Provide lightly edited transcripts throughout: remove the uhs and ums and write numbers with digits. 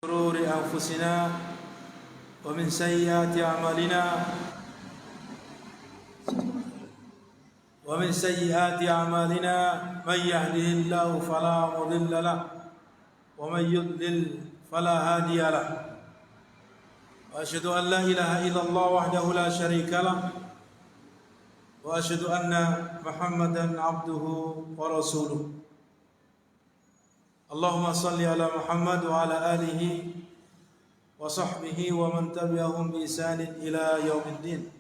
شرور أنفسنا ومن سيئات أعمالنا من يهده الله فلا مضل له ومن يضلل فلا هادي له وأشهد أن لا إله إلا الله وحده لا شريك له وأشهد أن محمدا عبده ورسوله اللهم صل على محمد وعلى آله وصحبه ومن تبعهم بإحسان إلى يوم الدين.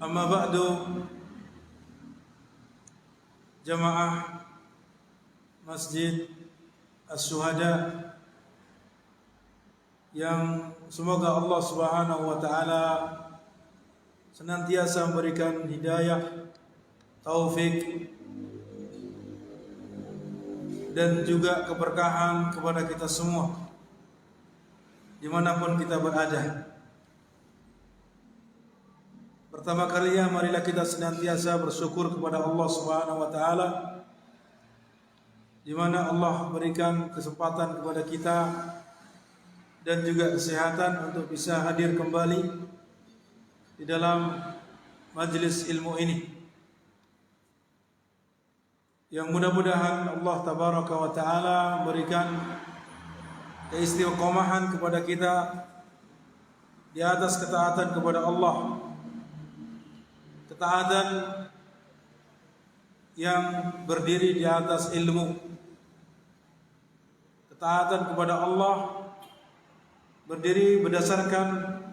أما بعد، jamaah Masjid Asy-Syuhada yang semoga Allah Subhanahu wa taala senantiasa memberikan hidayah, taufik dan juga keberkahan kepada kita semua dimanapun kita berada. Pertama kalinya marilah kita senantiasa bersyukur kepada Allah Subhanahu wa taala di mana Allah berikan kesempatan kepada kita dan juga kesehatan untuk bisa hadir kembali di dalam majelis ilmu ini, yang mudah-mudahan Allah Tabaraka wa Ta'ala memberikan keistiqomahan kepada kita di atas ketaatan kepada Allah, ketaatan yang berdiri di atas ilmu, ketaatan kepada Allah berdiri berdasarkan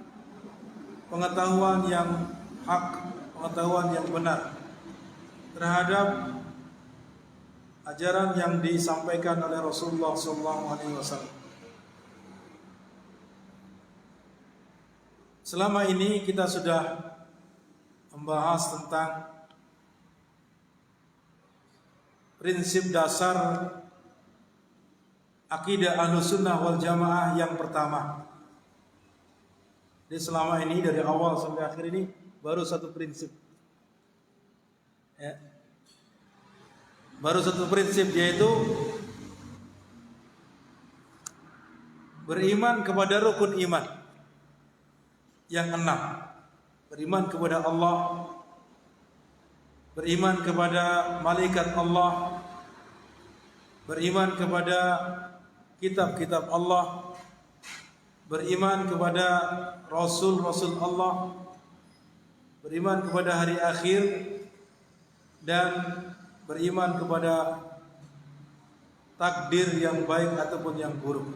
pengetahuan yang hak, pengetahuan yang benar terhadap ajaran yang disampaikan oleh Rasulullah SAW. Selama ini kita sudah membahas tentang prinsip dasar akidah Ahlussunnah wal Jamaah yang pertama. Jadi selama ini dari awal sampai akhir ini baru satu prinsip, ya. Baru satu prinsip, yaitu beriman kepada rukun iman yang 6. Beriman kepada Allah, beriman kepada malaikat Allah, beriman kepada kitab-kitab Allah, beriman kepada rasul-rasul Allah, beriman kepada hari akhir, dan beriman kepada takdir yang baik ataupun yang buruk.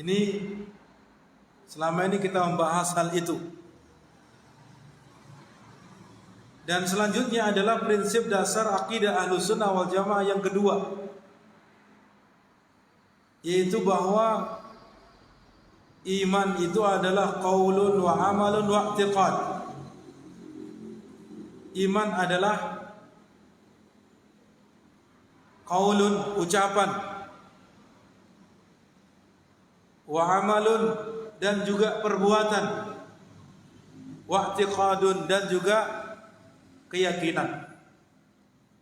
Ini selama ini kita membahas hal itu. Dan selanjutnya adalah prinsip dasar akidah Ahlussunnah wal Jamaah yang kedua, yaitu bahwa iman itu adalah qaulun wa amalun wa i'tiqad. Iman adalah qaulun, ucapan, wa amalun, dan juga perbuatan, wa i'tiqadun, dan juga keyakinan.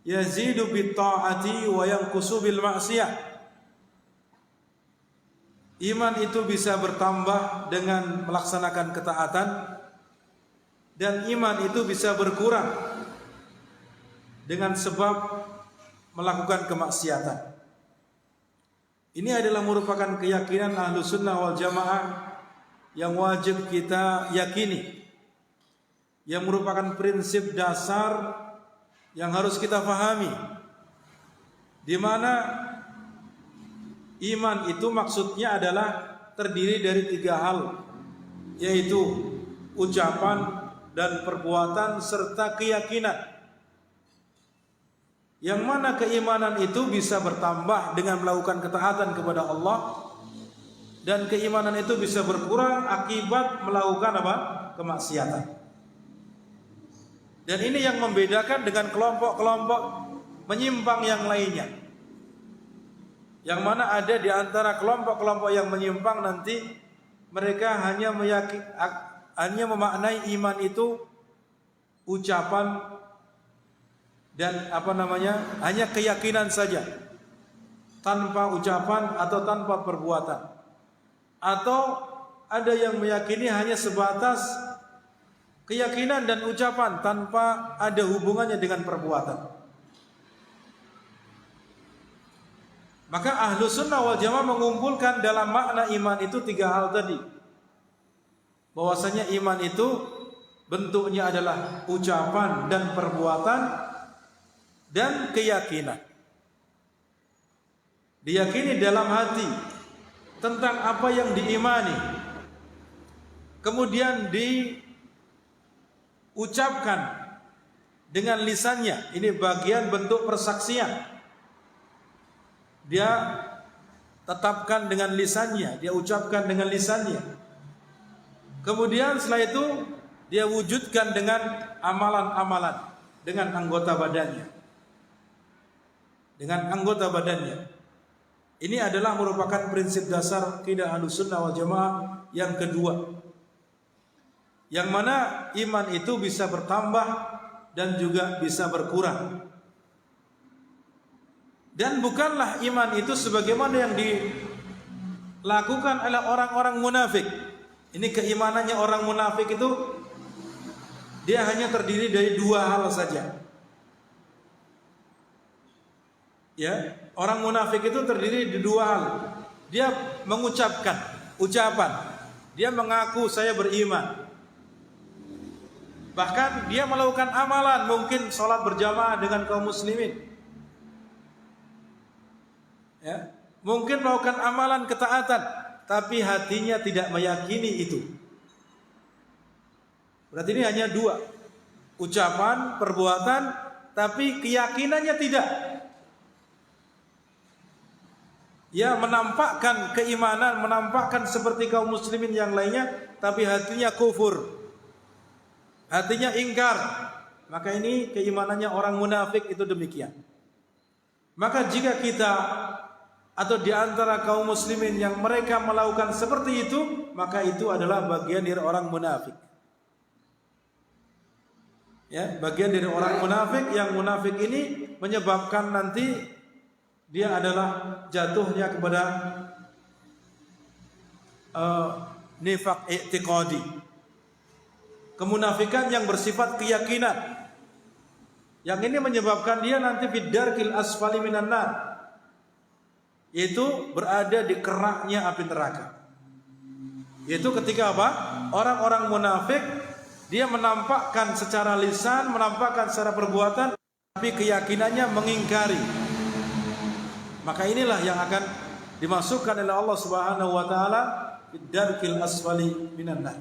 Yazidu bit ta'ati wa yanqusu bil ma'siyah. Iman itu bisa bertambah dengan melaksanakan ketaatan, dan iman itu bisa berkurang dengan sebab melakukan kemaksiatan. Ini adalah merupakan keyakinan Ahlussunnah wal Jamaah yang wajib kita yakini, yang merupakan prinsip dasar yang harus kita pahami, di mana iman itu maksudnya adalah terdiri dari 3 hal, yaitu ucapan dan perbuatan serta keyakinan, yang mana keimanan itu bisa bertambah dengan melakukan ketaatan kepada Allah, dan keimanan itu bisa berkurang akibat melakukan kemaksiatan. Dan ini yang membedakan dengan kelompok-kelompok menyimpang yang lainnya, yang mana ada di antara kelompok-kelompok yang menyimpang nanti mereka hanya memaknai iman itu ucapan dan hanya keyakinan saja. tanpa ucapan atau tanpa perbuatan. Atau ada yang meyakini hanya sebatas keyakinan dan ucapan tanpa ada hubungannya dengan perbuatan. Maka ahlu sunnah wal jamaah mengumpulkan dalam makna iman itu 3 hal tadi. Bahwasanya iman itu bentuknya adalah ucapan dan perbuatan dan keyakinan. Diyakini dalam hati tentang apa yang diimani, kemudian diucapkan dengan lisannya. Ini bagian bentuk persaksian. Dia tetapkan dengan lisannya, dia ucapkan dengan lisannya. Kemudian setelah itu dia wujudkan dengan amalan-amalan, dengan anggota badannya. Dengan anggota badannya. Ini adalah merupakan prinsip dasar akidah Ahlussunnah wal Jamaah yang kedua. Yang mana iman itu bisa bertambah dan juga bisa berkurang. Dan bukanlah iman itu sebagaimana yang dilakukan oleh orang-orang munafik. Ini keimanannya orang munafik itu dia hanya terdiri dari 2 hal saja. Ya, orang munafik itu terdiri dari 2 hal. Dia mengucapkan ucapan, dia mengaku saya beriman. Bahkan dia melakukan amalan, mungkin sholat berjamaah dengan kaum muslimin. Ya, mungkin melakukan amalan ketaatan, tapi hatinya tidak meyakini itu. Berarti ini hanya 2, ucapan, perbuatan, tapi keyakinannya tidak. Ya, menampakkan keimanan, menampakkan seperti kaum muslimin yang lainnya, tapi hatinya kufur, hatinya ingkar. Maka ini keimanannya orang munafik itu demikian. Maka jika kita atau di antara kaum muslimin yang mereka melakukan seperti itu, maka itu adalah bagian dari orang munafik. Ya, bagian dari orang munafik, yang munafik ini menyebabkan nanti dia adalah jatuhnya kepada nifaq i'tiqadi. Kemunafikan yang bersifat keyakinan. Yang ini menyebabkan dia nanti fid-darkil asfali minan nar. Yaitu berada di keraknya api neraka. Yaitu ketika apa? Orang-orang munafik dia menampakkan secara lisan, menampakkan secara perbuatan, tapi keyakinannya mengingkari. Maka inilah yang akan dimasukkan oleh Allah Subhanahu wa taala fid-darkil asfali minan nar.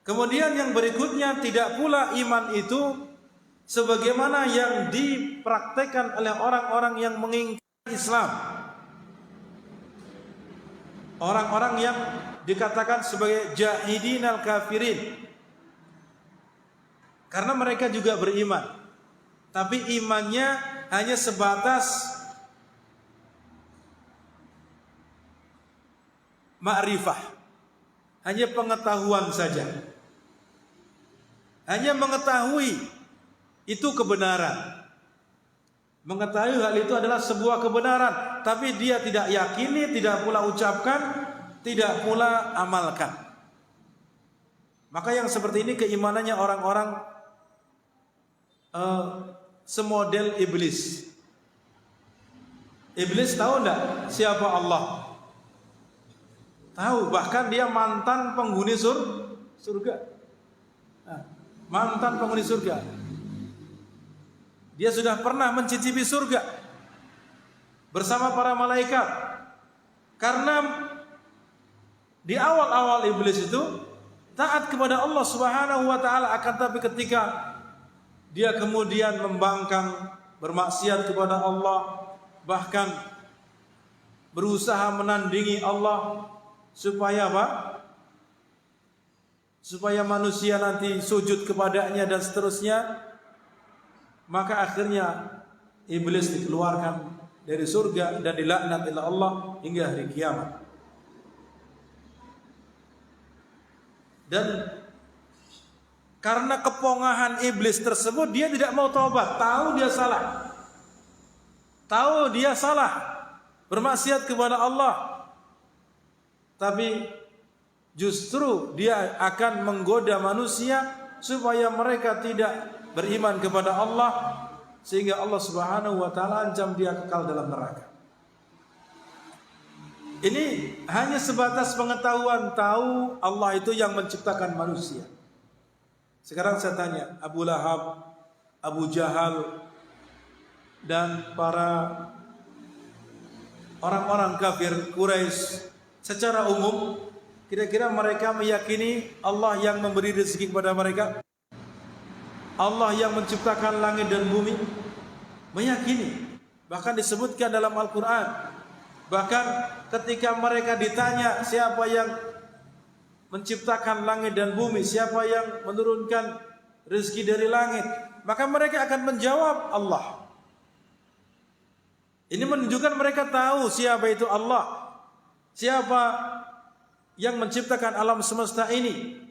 Kemudian yang berikutnya, tidak pula iman itu sebagaimana yang dipraktekkan oleh orang-orang yang mengingkari Islam. Orang-orang yang dikatakan sebagai jahidinal kafirin. Karena mereka juga beriman, tapi imannya hanya sebatas ma'rifah, hanya pengetahuan saja. Hanya mengetahui itu kebenaran. Mengetahui hal itu adalah sebuah kebenaran, tapi dia tidak yakini, tidak pula ucapkan, tidak pula amalkan. Maka yang seperti ini keimanannya orang-orang semodel iblis. Iblis tahu enggak siapa Allah? Tahu, bahkan dia mantan penghuni surga. Nah, mantan penghuni surga. Dia sudah pernah mencicipi surga bersama para malaikat. Karena di awal-awal iblis itu taat kepada Allah Subhanahu wa taala, akan tapi ketika dia kemudian membangkang, bermaksiat kepada Allah, bahkan berusaha menandingi Allah supaya apa? Supaya manusia nanti sujud kepadanya dan seterusnya. Maka akhirnya iblis dikeluarkan dari surga dan dilaknat oleh Allah hingga hari kiamat. Dan karena kepongahan iblis tersebut, dia tidak mau taubat, tahu dia salah. tahu dia salah, bermaksiat kepada Allah, tapi justru dia akan menggoda manusia supaya mereka tidak beriman kepada Allah, sehingga Allah Subhanahu wa taala ancam dia kekal dalam neraka. Ini hanya sebatas pengetahuan, tahu Allah itu yang menciptakan manusia. Sekarang saya tanya, Abu Lahab, Abu Jahal, dan para orang-orang kafir Quraisy secara umum, kira-kira mereka meyakini Allah yang memberi rezeki kepada mereka, Allah yang menciptakan langit dan bumi? Meyakini. Bahkan disebutkan dalam Al-Quran. Bahkan ketika mereka ditanya siapa yang menciptakan langit dan bumi, siapa yang menurunkan rezeki dari langit, maka mereka akan menjawab Allah. Ini menunjukkan mereka tahu siapa itu Allah, siapa yang menciptakan alam semesta ini.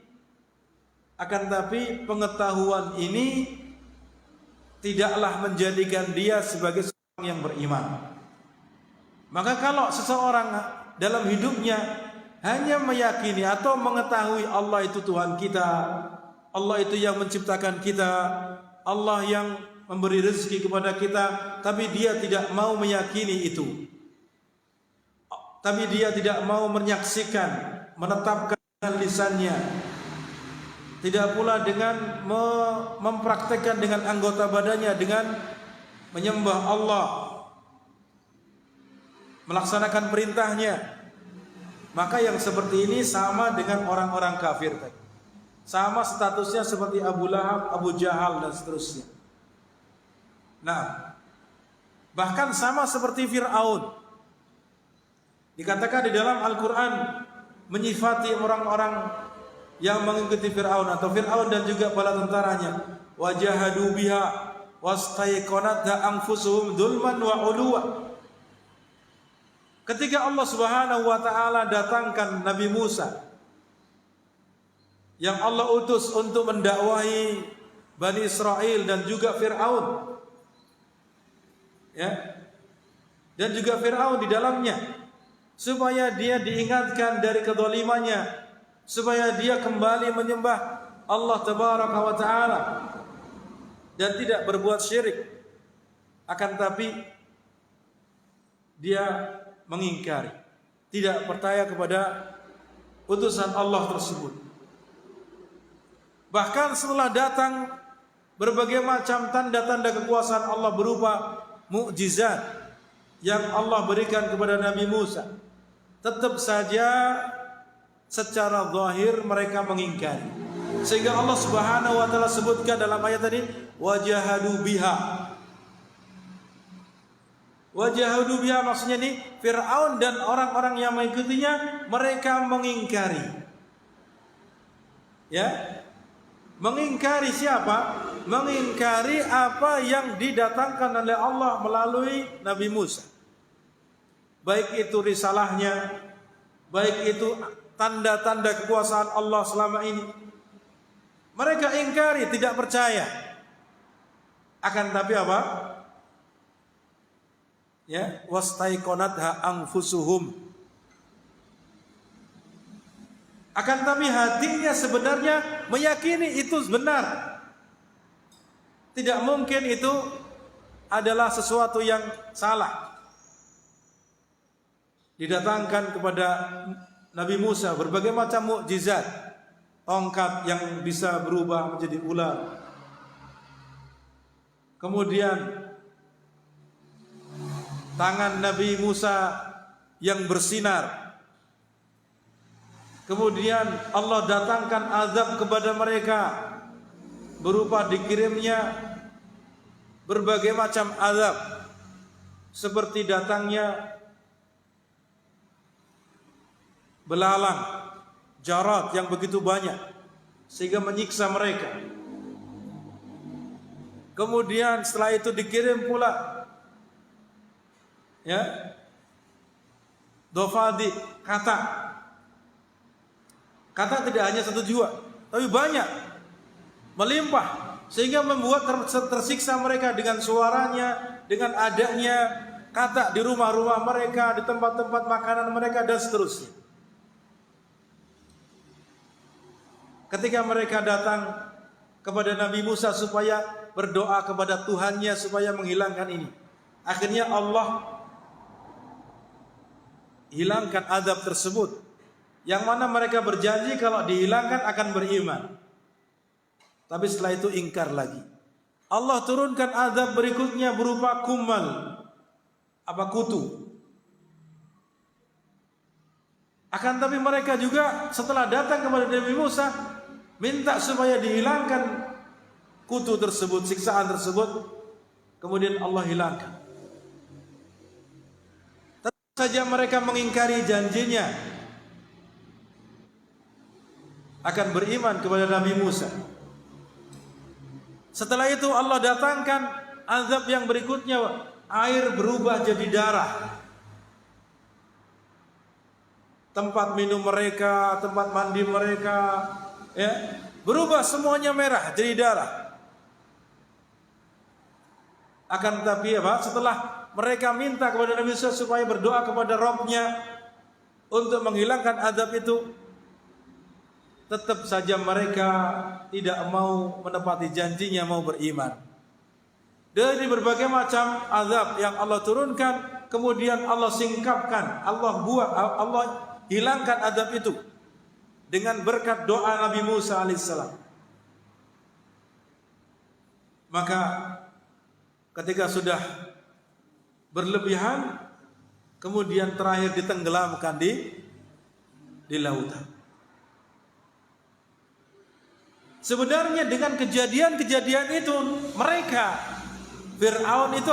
Akan tapi pengetahuan ini tidaklah menjadikan dia sebagai seorang yang beriman. Maka kalau seseorang dalam hidupnya hanya meyakini atau mengetahui Allah itu Tuhan kita, Allah itu yang menciptakan kita, Allah yang memberi rezeki kepada kita, tapi dia tidak mau meyakini itu, tapi dia tidak mau menyaksikan, menetapkan dengan lisannya, tidak pula dengan mempraktekkan dengan anggota badannya, dengan menyembah Allah, melaksanakan perintahnya, maka yang seperti ini sama dengan orang-orang kafir tadi. Sama statusnya seperti Abu Lahab, Abu Jahal, dan seterusnya. Nah, bahkan sama seperti Fir'aun. Dikatakan di dalam Al-Quran menyifati orang-orang yang mengikuti Fir'aun atau Fir'aun dan juga bala tentaranya, wajahadu biha wastaiqanatha anfusuhum dzulman wa 'uluwa. Ketika Allah Subhanahu wa taala datangkan Nabi Musa yang Allah utus untuk mendakwahi Bani Israel dan juga Fir'aun, ya, dan juga Fir'aun di dalamnya, supaya dia diingatkan dari kedzalimannya, supaya dia kembali menyembah Allah Tabaraka wa taala dan tidak berbuat syirik. Akan tapi dia mengingkari, tidak percaya kepada utusan Allah tersebut. Bahkan setelah datang berbagai macam tanda-tanda kekuasaan Allah berupa mukjizat yang Allah berikan kepada Nabi Musa, tetap saja secara zahir mereka mengingkari. Sehingga Allah Subhanahu wa taala sebutkan dalam ayat tadi, wajahadu biha. Wajahadu biha maksudnya ini Fir'aun dan orang-orang yang mengikutinya, mereka mengingkari. Ya. Mengingkari siapa? Mengingkari apa yang didatangkan oleh Allah melalui Nabi Musa. Baik itu risalahnya, baik itu tanda-tanda kekuasaan Allah selama ini. Mereka ingkari, tidak percaya. Akan tapi apa? Ya, wastaiqanatha anfusuhum. Akan tapi hatinya sebenarnya meyakini itu benar. Tidak mungkin itu adalah sesuatu yang salah. Didatangkan kepada Nabi Musa berbagai macam mukjizat, tongkat yang bisa berubah menjadi ular, kemudian tangan Nabi Musa yang bersinar, kemudian Allah datangkan azab kepada mereka berupa dikirimnya berbagai macam azab, seperti datangnya belalang, jarat yang begitu banyak sehingga menyiksa mereka. Kemudian setelah itu dikirim pula, ya, dofadi, kata tidak hanya satu jua, tapi banyak, melimpah, sehingga membuat tersiksa mereka dengan suaranya, dengan adanya, kata di rumah-rumah mereka, di tempat-tempat makanan mereka, dan seterusnya. Ketika mereka datang kepada Nabi Musa supaya berdoa kepada Tuhannya supaya menghilangkan ini, akhirnya Allah hilangkan azab tersebut, yang mana mereka berjanji kalau dihilangkan akan beriman. Tapi setelah itu ingkar lagi. Allah turunkan azab berikutnya berupa kumal, kutu. Akan tapi mereka juga setelah datang kepada Nabi Musa minta supaya dihilangkan kutu tersebut, siksaan tersebut. Kemudian Allah hilangkan. Tetap saja mereka mengingkari janjinya akan beriman kepada Nabi Musa. Setelah itu Allah datangkan azab yang berikutnya, air berubah jadi darah. Tempat minum mereka, tempat mandi mereka, ya, berubah semuanya merah jadi darah. Akan tetapi setelah mereka minta kepada Nabi Musa supaya berdoa kepada Rabb-Nya untuk menghilangkan azab itu, tetap saja mereka tidak mau menepati janjinya, mau beriman. Dari berbagai macam azab yang Allah turunkan, kemudian Allah singkapkan, Allah hilangkan azab itu dengan berkat doa Nabi Musa alaihissalam. Maka ketika sudah berlebihan, kemudian terakhir ditenggelamkan di lautan. Sebenarnya dengan kejadian-kejadian itu mereka, Fir'aun itu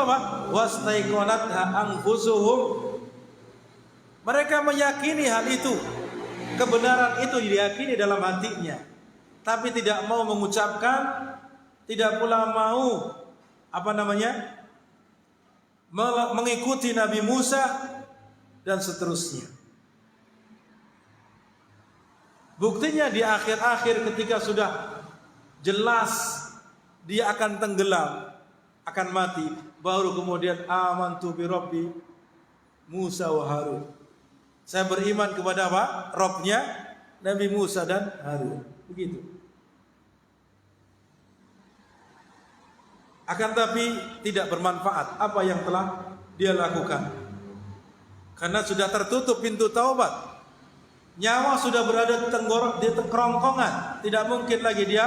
wastaiqonatha anfusuhum, mereka meyakini hal itu, kebenaran itu diyakini dalam hatinya, tapi tidak mau mengucapkan, tidak pula mau mengikuti Nabi Musa dan seterusnya. Buktinya di akhir-akhir ketika sudah jelas dia akan tenggelam, akan mati, baru kemudian amantu bi Rabbi Musa wa Harun. Saya beriman kepada Rabb-Nya Nabi Musa dan Harun. Begitu. Akan tapi tidak bermanfaat apa yang telah dia lakukan, karena sudah tertutup pintu taubat. Nyawa sudah berada di kerongkongan, tidak mungkin lagi dia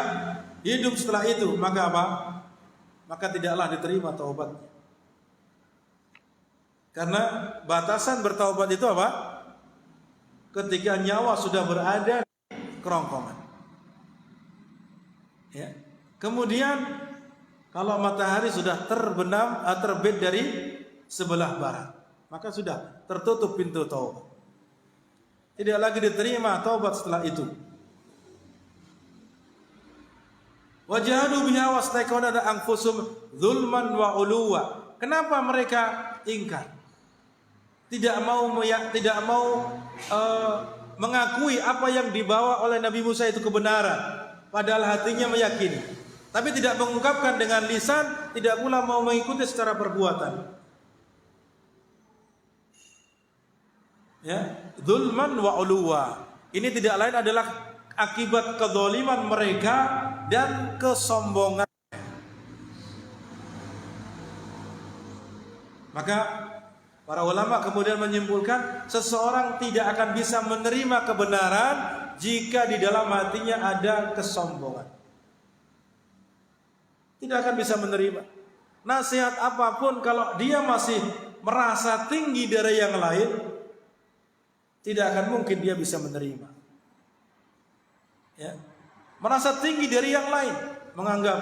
hidup setelah itu. Maka tidaklah diterima taubatnya. Karena batasan bertaubat itu ketika nyawa sudah berada di kerongkongan. Ya. Kemudian kalau matahari sudah terbit dari sebelah barat, maka sudah tertutup pintu taubat. Tidak lagi diterima taubat setelah itu. Wajahadu biha wastaiqonatha anfusum zulman wa uluwa. Kenapa mereka ingkar? Tidak mau mengakui apa yang dibawa oleh Nabi Musa itu kebenaran, padahal hatinya meyakini, tapi tidak mengungkapkan dengan lisan, tidak pula mau mengikuti secara perbuatan. Ya, zulman wa uluwa. Ini tidak lain adalah akibat kezaliman mereka dan kesombongan. Maka para ulama kemudian menyimpulkan seseorang tidak akan bisa menerima kebenaran jika di dalam hatinya ada kesombongan. Tidak akan bisa menerima nasihat apapun kalau dia masih merasa tinggi dari yang lain. Tidak akan mungkin dia bisa menerima. Ya. Merasa tinggi dari yang lain, menganggap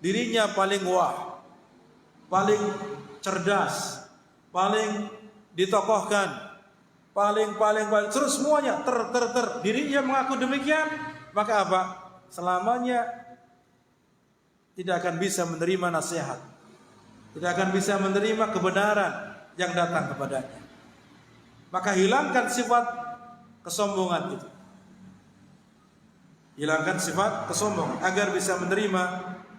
dirinya paling wah, paling cerdas, paling ditokohkan, paling terus semuanya dirinya mengaku demikian, maka selamanya tidak akan bisa menerima nasihat, tidak akan bisa menerima kebenaran yang datang kepadanya. Maka hilangkan sifat kesombongan itu. Hilangkan sifat kesombongan agar bisa menerima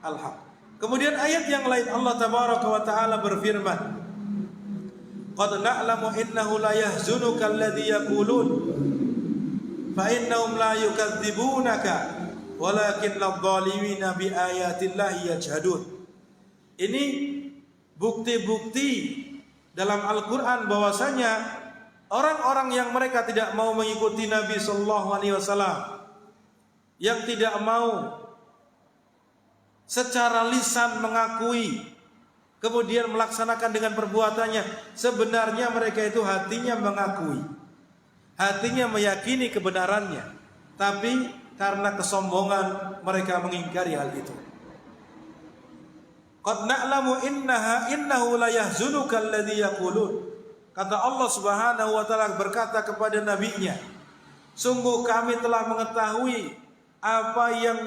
al-haq. Kemudian ayat yang lain Allah tabaraka wa taala berfirman, qad na'lamu innahu la yahzunuka alladhi yaqulun fa innahum la yukadzibunaka walakinna adh-dhalimina bi ayatillahi yajhadun. Ini bukti-bukti dalam Al-Qur'an bahwasanya orang-orang yang mereka tidak mau mengikuti Nabi sallallahu alaihi wasallam, yang tidak mau secara lisan mengakui kemudian melaksanakan dengan perbuatannya, sebenarnya mereka itu hatinya mengakui, hatinya meyakini kebenarannya, tapi karena kesombongan mereka mengingkari hal itu. Qad na'lamu innahu la yahzunuka alladhi yaqulun. Kata Allah Subhanahu wa taala berkata kepada nabinya, sungguh kami telah mengetahui apa yang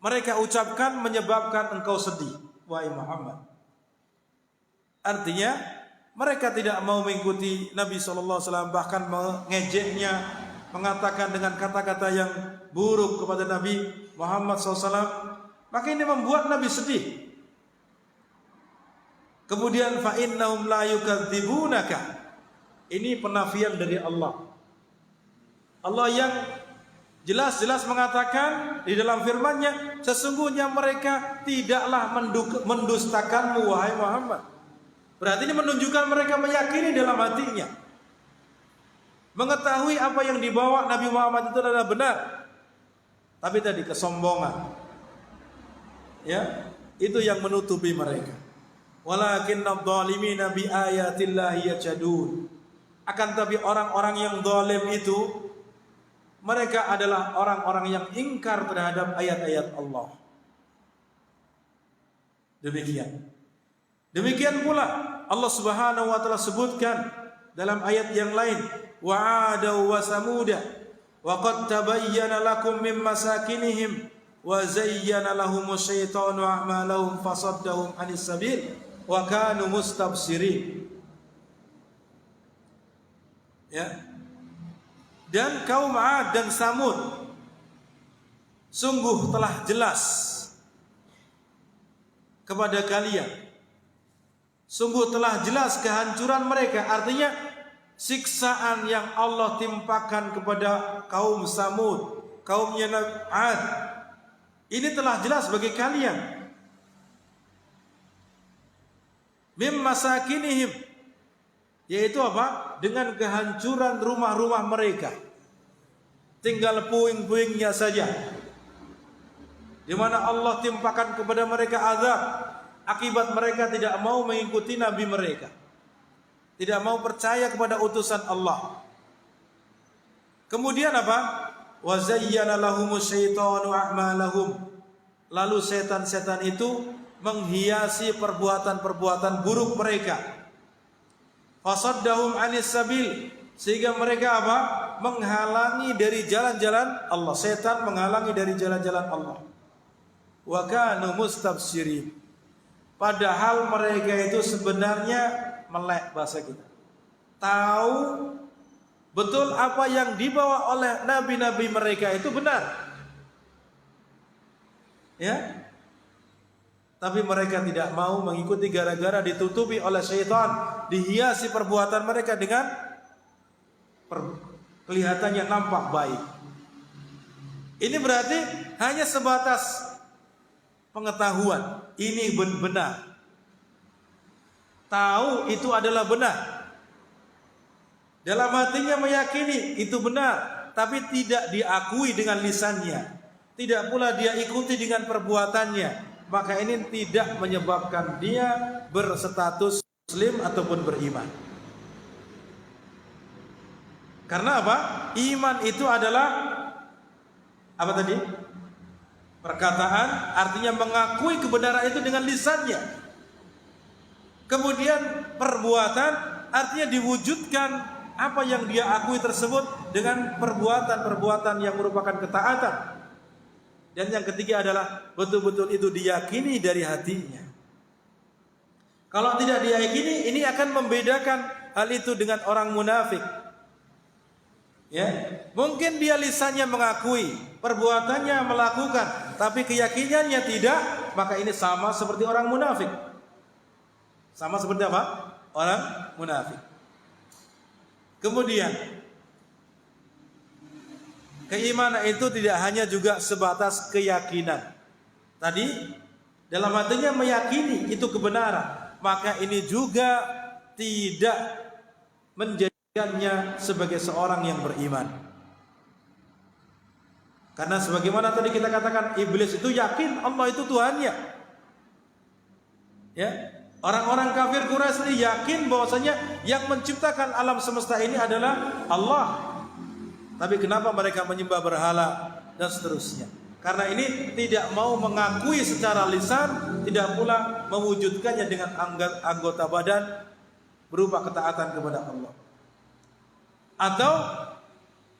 mereka ucapkan menyebabkan engkau sedih, wahai Muhammad. Artinya mereka tidak mau mengikuti Nabi SAW, bahkan mengejeknya, mengatakan dengan kata-kata yang buruk kepada Nabi Muhammad SAW. Maka ini membuat Nabi sedih. Kemudian fa innahum la yukadzibunaka. Ini penafian dari Allah. Allah yang jelas-jelas mengatakan di dalam firman-Nya, sesungguhnya mereka tidaklah mendustakanmu wahai Muhammad. Berarti ini menunjukkan mereka meyakini dalam hatinya, mengetahui apa yang dibawa Nabi Muhammad itu adalah benar. Tapi tadi kesombongan, ya, itu yang menutupi mereka. Walakinna adh-dhalimina bi ayatillahi yajhadun. Akan tapi orang-orang yang zalim itu, mereka adalah orang-orang yang ingkar terhadap ayat-ayat Allah. Demikian pula Allah Subhanahu wa taala sebutkan dalam ayat yang lain, wa 'ada wa samuda wa qad tabayyana lakum min masakinihim wa zayyana lahumus syaitanu a'malahum fasaddahum 'anis sabil wa kanu mustabsirin. Ya. Dan kaum 'Ad dan Samud sungguh telah jelas kepada kalian, sungguh telah jelas kehancuran mereka. Artinya siksaan yang Allah timpakan kepada kaum Samud, kaumnya 'Ad, ini telah jelas bagi kalian. Mim masakinihim, yaitu apa? Dengan kehancuran rumah-rumah mereka, tinggal puing-puingnya saja, di mana Allah timpakan kepada mereka azab akibat mereka tidak mau mengikuti nabi mereka, tidak mau percaya kepada utusan Allah. Kemudian apa? Wa zayyana lahumus syaitanu a'malahum. Lalu setan-setan itu menghiasi perbuatan-perbuatan buruk mereka. Fasaddahum 'anis sabil, sehingga mereka apa? Menghalangi dari jalan-jalan Allah. Setan menghalangi dari jalan-jalan Allah. Wa kanu mustabsirin. Padahal mereka itu sebenarnya melek, bahasa kita, tahu betul apa yang dibawa oleh nabi-nabi mereka itu benar, ya. Tapi mereka tidak mau mengikuti gara-gara ditutupi oleh syaitan, dihiasi perbuatan mereka dengan kelihatannya nampak baik. Ini berarti hanya sebatas pengetahuan, ini benar, tahu itu adalah benar, dalam hatinya meyakini itu benar, tapi tidak diakui dengan lisannya, tidak pula dia ikuti dengan perbuatannya. Maka ini tidak menyebabkan dia berstatus muslim ataupun beriman. Karena apa? Iman itu adalah apa tadi? Perkataan, artinya mengakui kebenaran itu dengan lisannya. Kemudian perbuatan, artinya diwujudkan apa yang dia akui tersebut dengan perbuatan-perbuatan yang merupakan ketaatan. Dan yang ketiga adalah betul-betul itu diyakini dari hatinya. Kalau tidak diyakini, ini akan membedakan hal itu dengan orang munafik. Ya, mungkin dia lisannya mengakui, perbuatannya melakukan, tapi keyakinannya tidak, maka ini sama seperti orang munafik. Sama seperti apa? orang munafik. Kemudian keimanan itu tidak hanya juga sebatas keyakinan. Tadi dalam hatinya meyakini itu kebenaran, maka ini juga tidak menjadikannya sebagai seorang yang beriman. Karena sebagaimana tadi kita katakan, iblis itu yakin Allah itu Tuhannya. Ya, orang-orang kafir Quraisy yakin bahwasanya yang menciptakan alam semesta ini adalah Allah. Tapi kenapa mereka menyembah berhala dan seterusnya? Karena ini tidak mau mengakui secara lisan, tidak pula mewujudkannya dengan anggota badan berupa ketaatan kepada Allah. Atau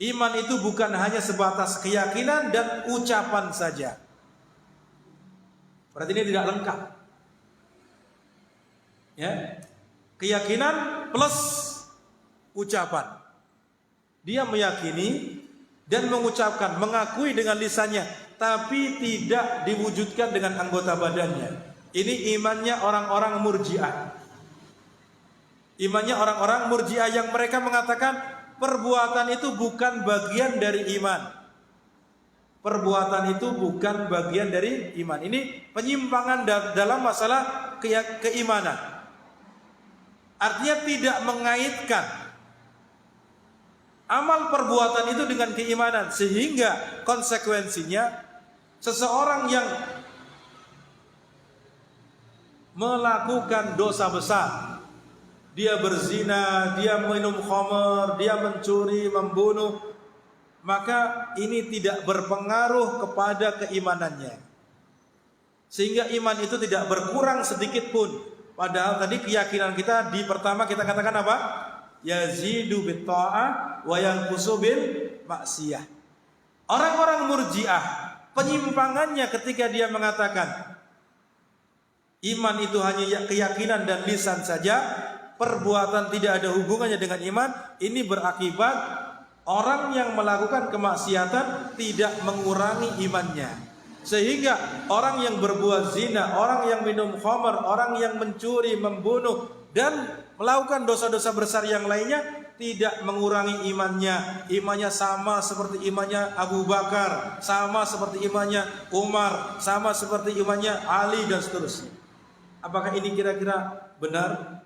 iman itu bukan hanya sebatas keyakinan dan ucapan saja. Berarti ini tidak lengkap. Ya, keyakinan plus ucapan. Dia meyakini dan mengucapkan, mengakui dengan lisannya, tapi tidak diwujudkan dengan anggota badannya. Ini imannya orang-orang Murji'ah. Imannya orang-orang Murji'ah yang mereka mengatakan perbuatan itu bukan bagian dari iman. Perbuatan itu bukan bagian dari iman. Ini penyimpangan dalam masalah keimanan. Artinya tidak mengaitkan amal perbuatan itu dengan keimanan, sehingga konsekuensinya seseorang yang melakukan dosa besar, dia berzina, dia minum khamr, dia mencuri, membunuh, maka ini tidak berpengaruh kepada keimanannya, sehingga iman itu tidak berkurang sedikit pun. Padahal tadi keyakinan kita di pertama kita katakan apa? Yazidu bit ta'ah wa yanqusu bil maksiyah. Orang-orang Murji'ah penyimpangannya ketika dia mengatakan iman itu hanya keyakinan dan lisan saja, perbuatan tidak ada hubungannya dengan iman, ini berakibat orang yang melakukan kemaksiatan tidak mengurangi imannya. Sehingga orang yang berbuat zina, orang yang minum khamr, orang yang mencuri, membunuh dan melakukan dosa-dosa besar yang lainnya tidak mengurangi imannya. Imannya sama seperti imannya Abu Bakar, sama seperti imannya Umar, sama seperti imannya Ali dan seterusnya. Apakah ini kira-kira benar?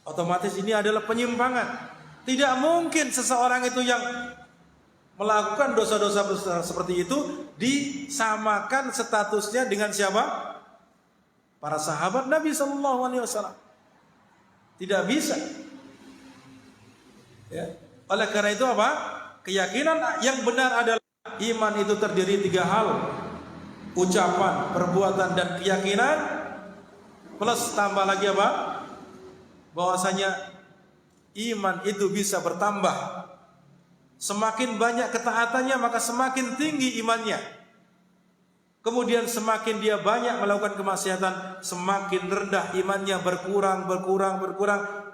Otomatis ini adalah penyimpangan. Tidak mungkin seseorang itu yang melakukan dosa-dosa besar seperti itu disamakan statusnya dengan siapa? Para sahabat Nabi Sallallahu Alaihi Wasallam. Tidak bisa. Ya. Oleh karena itu apa? Keyakinan yang benar adalah iman itu terdiri 3 hal: ucapan, perbuatan, dan keyakinan. Plus tambah lagi apa? Bahwasanya iman itu bisa bertambah. Semakin banyak ketaatannya maka semakin tinggi imannya. Kemudian semakin dia banyak melakukan kemaksiatan, semakin rendah imannya, berkurang,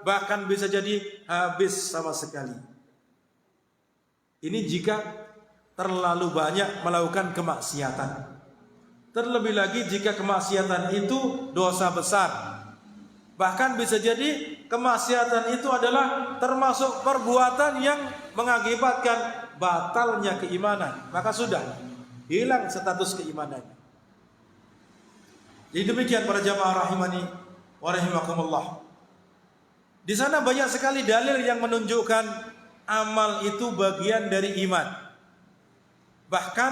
bahkan bisa jadi habis sama sekali. Ini jika terlalu banyak melakukan kemaksiatan. Terlebih lagi jika kemaksiatan itu dosa besar. Bahkan bisa jadi kemaksiatan itu adalah termasuk perbuatan yang mengakibatkan batalnya keimanan. Maka sudah hilang status keimanannya. Jadi demikian para jamaah rahimani wa rahimakumullah. Di sana banyak sekali dalil yang menunjukkan amal itu bagian dari iman. Bahkan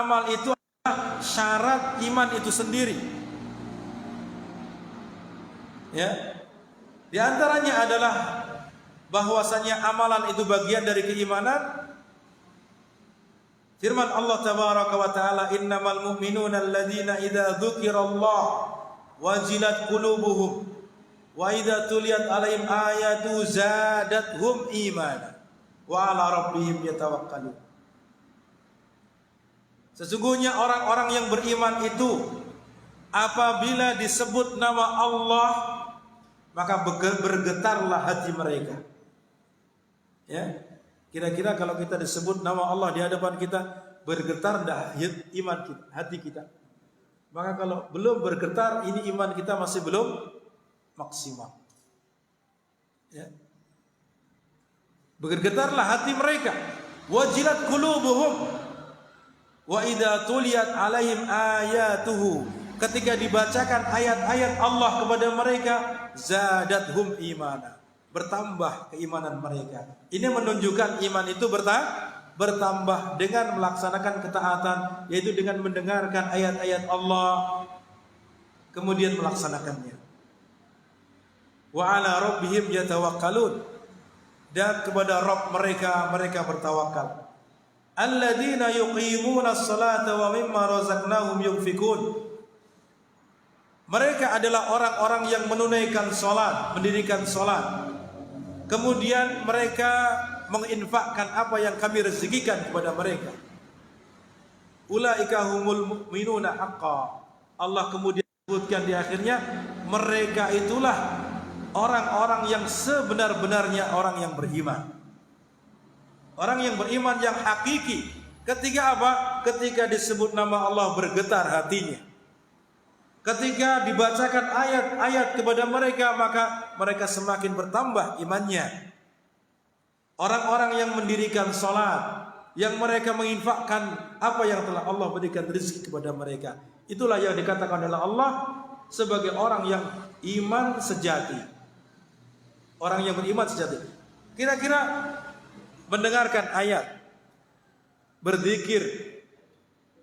amal itu adalah syarat iman itu sendiri. Ya. Di antaranya adalah bahwasanya amalan itu bagian dari keimanan. Firman Allah tabaraka wa taala, innamal mu'minuna alladzina idza dzukirallah wajilat qulubuhum wa idza tuliyat alaihim ayatu zadatuhum imana wa ala rabbihim yatawakkalun. Sesungguhnya orang-orang yang beriman itu apabila disebut nama Allah maka bergetarlah hati mereka. Ya, kira-kira kalau kita disebut nama Allah di hadapan kita, bergetar dah iman kita, hati kita. Maka kalau belum bergetar, ini iman kita masih belum maksimal. Ya. Bergetarlah hati mereka. Wajilat qulubuhum wa idza tuliyat alaihim ayatuhu. Ketika dibacakan ayat-ayat Allah kepada mereka, zadathum imana. Bertambah keimanan mereka. Ini menunjukkan iman itu bertambah dengan melaksanakan ketaatan, yaitu dengan mendengarkan ayat-ayat Allah kemudian melaksanakannya. Wa ala rabbihim yatawakkalun, dan kepada Rabb mereka bertawakal. Alladzina yuqimuna as-salata wa mimma razaqnahum yunfikun. Mereka adalah orang-orang yang menunaikan salat, mendirikan salat. Kemudian mereka menginfakkan apa yang kami rezekikan kepada mereka. Ulaika humul mu'minuna haqqan. Allah kemudian sebutkan di akhirnya, mereka itulah orang-orang yang sebenar-benarnya orang yang beriman. Orang yang beriman yang hakiki. Ketika apa? Ketika disebut nama Allah bergetar hatinya. Ketika dibacakan ayat-ayat kepada mereka, maka mereka semakin bertambah imannya. Orang-orang yang mendirikan salat, yang mereka menginfakkan apa yang telah Allah berikan rezeki kepada mereka, itulah yang dikatakan oleh Allah sebagai orang yang iman sejati. Orang yang beriman sejati. Kira-kira mendengarkan ayat, berzikir,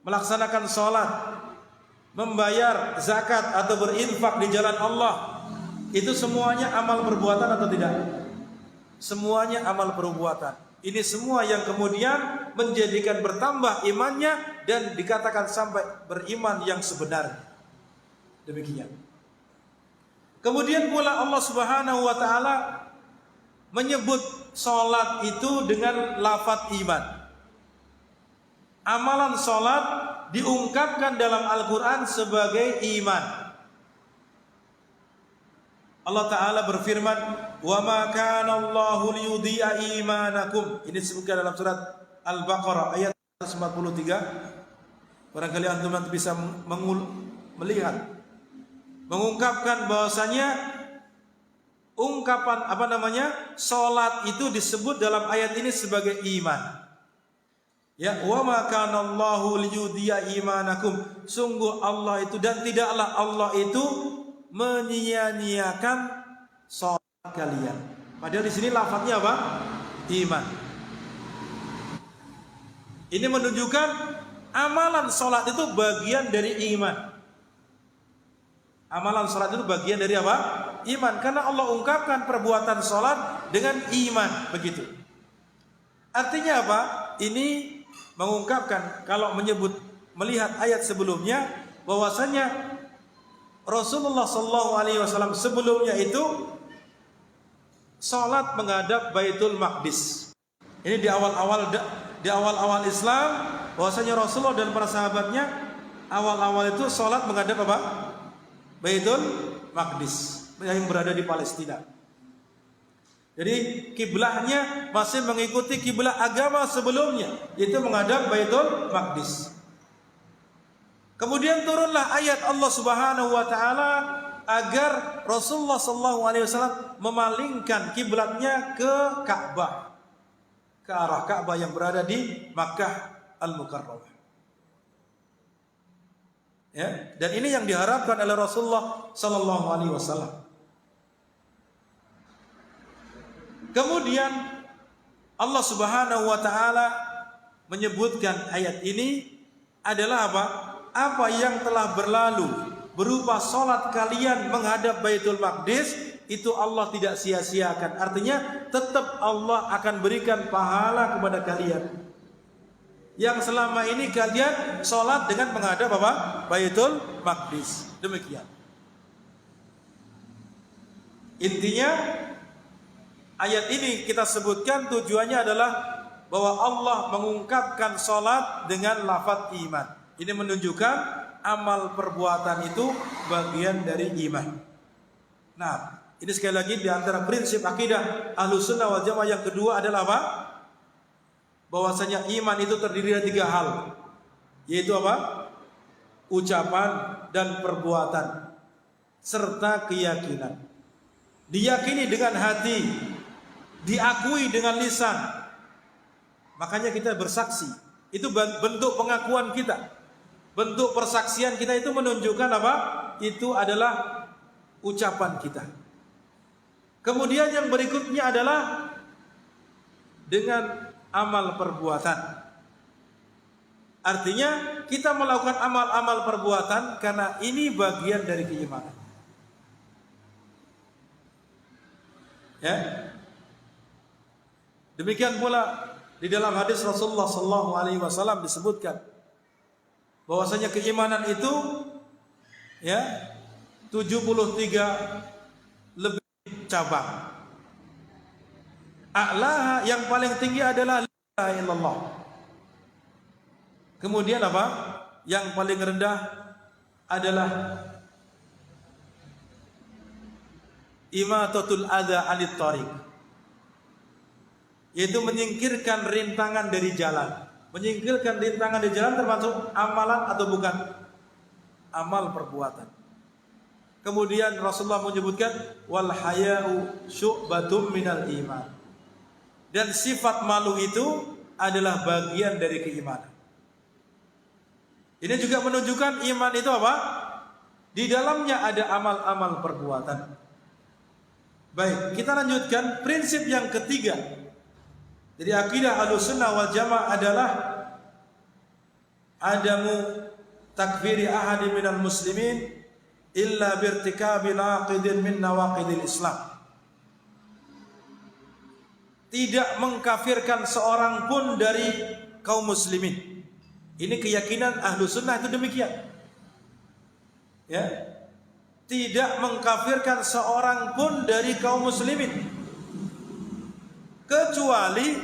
melaksanakan salat, membayar zakat atau berinfak di jalan Allah, itu semuanya amal perbuatan atau tidak? Semuanya amal perbuatan. Ini semua yang kemudian menjadikan bertambah imannya dan dikatakan sampai beriman yang sebenarnya. Demikian. Kemudian pula Allah Subhanahu wa taala menyebut salat itu dengan lafaz iman. Amalan salat diungkapkan dalam Al-Quran sebagai iman. Allah Ta'ala berfirman, wa ma kana Allahu liyudhi'a imanakum. Ini disebutkan dalam surat Al-Baqarah ayat 143. Barangkali antum nanti bisa melihat, mengungkapkan bahwasanya ungkapan salat itu disebut dalam ayat ini sebagai iman. Ya, wa ma kana Allahu liyudhi'a imanakum. Sungguh Allah itu, dan tidaklah Allah itu menyia-nyiakan salat kalian. Padahal di sini lafadznya apa? Iman. Ini menunjukkan amalan salat itu bagian dari iman. Amalan salat itu bagian dari apa? Iman. Karena Allah ungkapkan perbuatan salat dengan iman, begitu. Artinya apa? Ini mengungkapkan, kalau melihat ayat sebelumnya, bahwasanya Rasulullah SAW sebelumnya itu salat menghadap Baitul Maqdis. Ini di awal-awal Islam, bahwasanya Rasulullah dan para sahabatnya awal-awal itu salat menghadap apa? Baitul Maqdis yang berada di Palestina. Jadi kiblahnya masih mengikuti kiblah agama sebelumnya, yaitu menghadap Baitul Maqdis. Kemudian turunlah ayat Allah Subhanahu wa taala agar Rasulullah SAW memalingkan kiblatnya ke Ka'bah, ke arah Ka'bah yang berada di Makkah Al-Mukarramah. Ya, dan ini yang diharapkan oleh Rasulullah SAW. Kemudian Allah Subhanahu wa taala menyebutkan ayat ini adalah apa? Apa yang telah berlalu berupa salat kalian menghadap Baitul Maqdis itu Allah tidak sia-siakan. Artinya tetap Allah akan berikan pahala kepada kalian. Yang selama ini kalian salat dengan menghadap apa? Baitul Maqdis. Demikian. Intinya ayat ini kita sebutkan tujuannya adalah bahwa Allah mengungkapkan salat dengan lafaz iman. Ini menunjukkan amal perbuatan itu bagian dari iman. Nah, ini sekali lagi di antara prinsip akidah Ahlussunnah wal Jamaah yang kedua adalah apa? Bahwasanya iman itu terdiri dari 3 hal. Yaitu apa? Ucapan dan perbuatan serta keyakinan. diyakini dengan hati, diakui dengan lisan. Makanya kita bersaksi. Itu bentuk pengakuan kita. Bentuk persaksian kita itu menunjukkan apa? Itu adalah ucapan kita. Kemudian yang berikutnya adalah dengan amal perbuatan. Artinya kita melakukan amal-amal perbuatan karena ini bagian dari keimanan. Ya. Demikian pula di dalam hadis Rasulullah sallallahu alaihi wasallam disebutkan bahwasanya keimanan itu ya 73 lebih cabang. A'laha yang paling tinggi adalah la ilaha illallah. Kemudian apa? Yang paling rendah adalah imatatul adza 'anit thariq, yaitu menyingkirkan rintangan dari jalan. Menyingkirkan rintangan dari jalan termasuk amalan atau bukan? Amal perbuatan. Kemudian Rasulullah menyebutkan wal haya'u syu'batum minal iman. Dan sifat malu itu adalah bagian dari keimanan. Ini juga menunjukkan iman itu apa? Di dalamnya ada amal-amal perbuatan. Baik, kita lanjutkan prinsip yang ketiga. Jadi akidah Ahlussunnah wal Jamaah adalah adamu takfiri ahadi minal muslimin illa birtikabi naqidin min nawaqidil Islam. Tidak mengkafirkan seorang pun dari kaum muslimin. Ini keyakinan Ahlussunnah itu demikian. Ya. Tidak mengkafirkan seorang pun dari kaum muslimin kecuali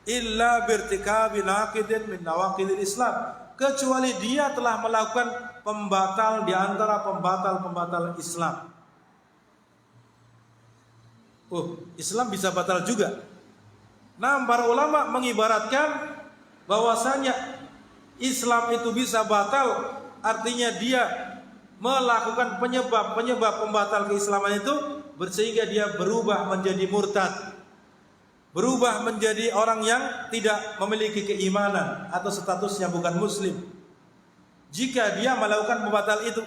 illa birtikabi naqidin min nawaqidil Islam, kecuali dia telah melakukan pembatal di antara pembatal-pembatal Islam. Islam bisa batal juga. Nah, para ulama mengibaratkan bahwasanya Islam itu bisa batal, artinya dia melakukan penyebab pembatal keislaman itu sehingga dia berubah menjadi murtad, berubah menjadi orang yang tidak memiliki keimanan atau statusnya bukan muslim. Jika dia melakukan pembatal itu,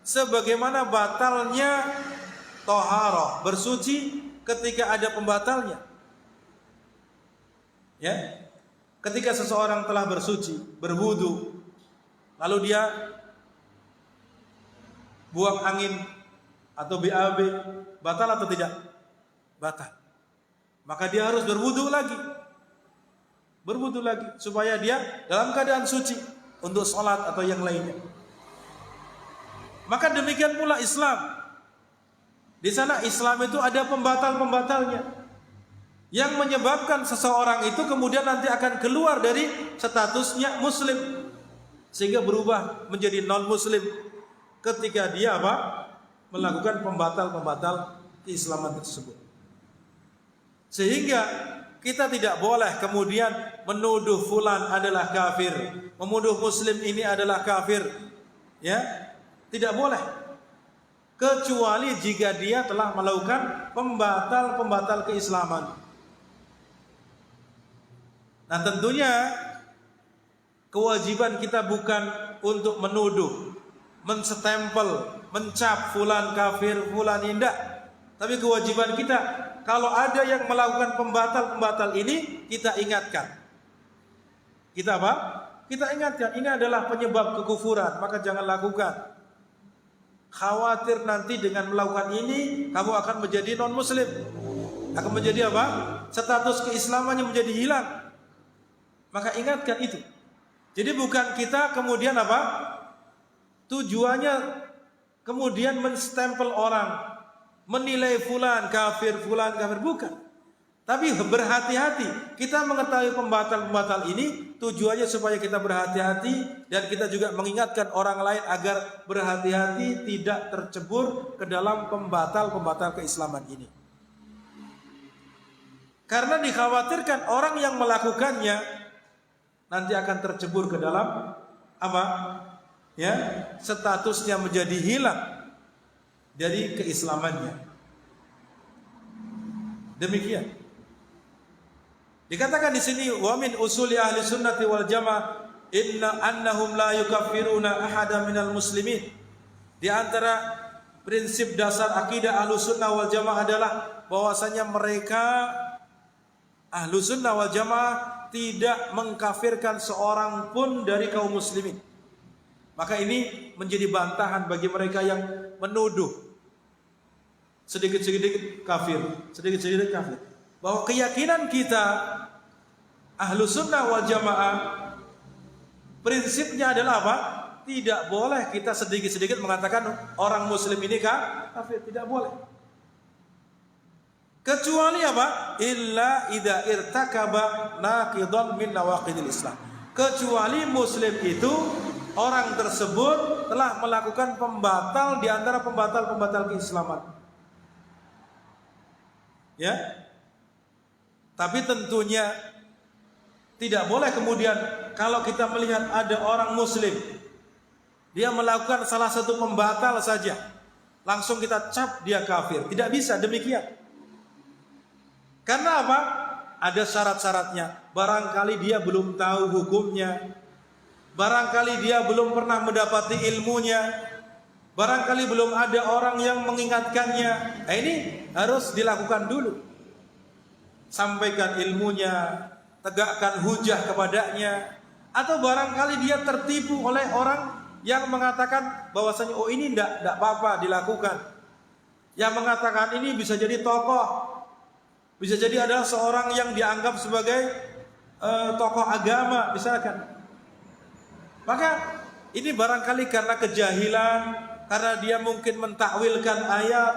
sebagaimana batalnya thaharah, bersuci ketika ada pembatalnya. Ya. Ketika seseorang telah bersuci, berwudu, lalu dia buang angin atau BAB, batal atau tidak? Batal. Maka dia harus berwudu lagi. Berwudu lagi supaya dia dalam keadaan suci untuk sholat atau yang lainnya. Maka demikian pula Islam. Di sana Islam itu ada pembatal-pembatalnya yang menyebabkan seseorang itu kemudian nanti akan keluar dari statusnya muslim sehingga berubah menjadi non muslim ketika dia apa? Melakukan pembatal-pembatal keislaman tersebut. Sehingga kita tidak boleh kemudian menuduh fulan adalah kafir, menuduh muslim ini adalah kafir. Ya, tidak boleh. Kecuali jika dia telah melakukan pembatal-pembatal keislaman. Nah, tentunya kewajiban kita bukan untuk menuduh, menstempel, mencap fulan kafir, fulan tidak. Tapi kewajiban kita, kalau ada yang melakukan pembatal-pembatal ini, kita ingatkan. Kita apa? Kita ingatkan, ini adalah penyebab kekufuran, maka jangan lakukan. Khawatir nanti dengan melakukan ini, kamu akan menjadi non-muslim. Akan menjadi apa? Status keislamannya menjadi hilang. Maka ingatkan itu. Jadi bukan kita kemudian apa? Tujuannya kemudian menstempel orang, menilai fulan kafir, bukan. Tapi berhati-hati. Kita mengetahui pembatal-pembatal ini tujuannya supaya kita berhati-hati dan kita juga mengingatkan orang lain agar berhati-hati tidak tercebur ke dalam pembatal-pembatal keislaman ini. Karena dikhawatirkan orang yang melakukannya nanti akan tercebur ke dalam apa? Ya, statusnya menjadi hilang dari keislamannya. Demikian. Dikatakan di sini wa min usuli ahli sunnati wal jamaah inna annahum la yukaffiruna ahada minal muslimin. Di antara prinsip dasar akidah ahlu sunnah wal jamaah adalah bahwasanya mereka ahlu sunnah wal jamaah tidak mengkafirkan seorang pun dari kaum muslimin. Maka ini menjadi bantahan bagi mereka yang menuduh sedikit-sedikit kafir, sedikit-sedikit kafir. Bahwa keyakinan kita ahlu sunnah wal jamaah prinsipnya adalah apa? Tidak boleh kita sedikit-sedikit mengatakan orang muslim ini kafir, tidak boleh. Kecuali apa? Illa idza irtakaba naqidan min nawaqidil Islam. Kecuali muslim itu orang tersebut telah melakukan pembatal di antara pembatal-pembatal keislaman. Ya. Tapi tentunya tidak boleh kemudian kalau kita melihat ada orang muslim dia melakukan salah satu pembatal saja langsung kita cap dia kafir. Tidak bisa demikian. Karena apa? Ada syarat-syaratnya. Barangkali dia belum tahu hukumnya. Barangkali dia belum pernah mendapati ilmunya. Barangkali belum ada orang yang mengingatkannya. Ini harus dilakukan dulu. Sampaikan ilmunya, tegakkan hujah kepadanya. Atau barangkali dia tertipu oleh orang yang mengatakan bahwasanya oh ini tidak apa-apa dilakukan. Yang mengatakan ini bisa jadi tokoh, bisa jadi adalah seorang yang dianggap sebagai tokoh agama misalkan. Maka ini barangkali karena kejahilan, karena dia mungkin mentakwilkan ayat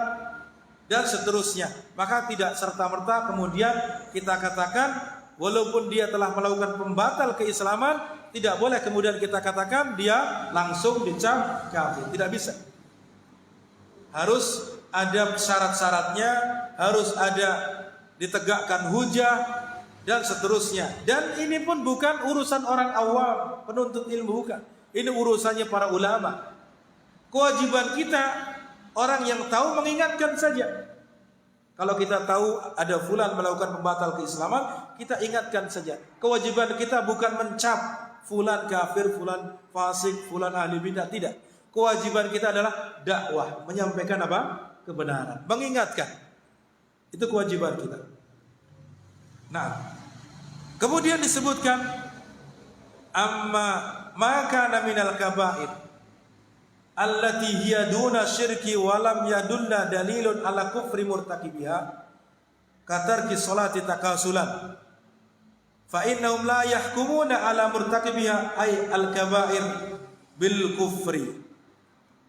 dan seterusnya. Maka tidak serta-merta kemudian kita katakan walaupun dia telah melakukan pembatal keislaman, tidak boleh kemudian kita katakan dia langsung dicap kafir. Tidak bisa. Harus ada syarat-syaratnya, harus ada ditegakkan hujah dan seterusnya. Dan ini pun bukan urusan orang awam, penuntut ilmu bukan. Ini urusannya para ulama. Kewajiban kita orang yang tahu mengingatkan saja. Kalau kita tahu ada fulan melakukan pembatal keislaman, kita ingatkan saja. Kewajiban kita bukan mencap fulan kafir, fulan fasik, fulan ahli bidah, tidak. Kewajiban kita adalah dakwah, menyampaikan apa? Kebenaran, mengingatkan. Itu kewajiban kita. Nah, kemudian disebutkan amma maka minal kabair allati hiya duna syirki wa lam yadulla dalilun ala kufri murtaqibiha katarki sholati takasulan fa innahum la yahkumuna ala murtaqibiha ay al kabair bil kufri.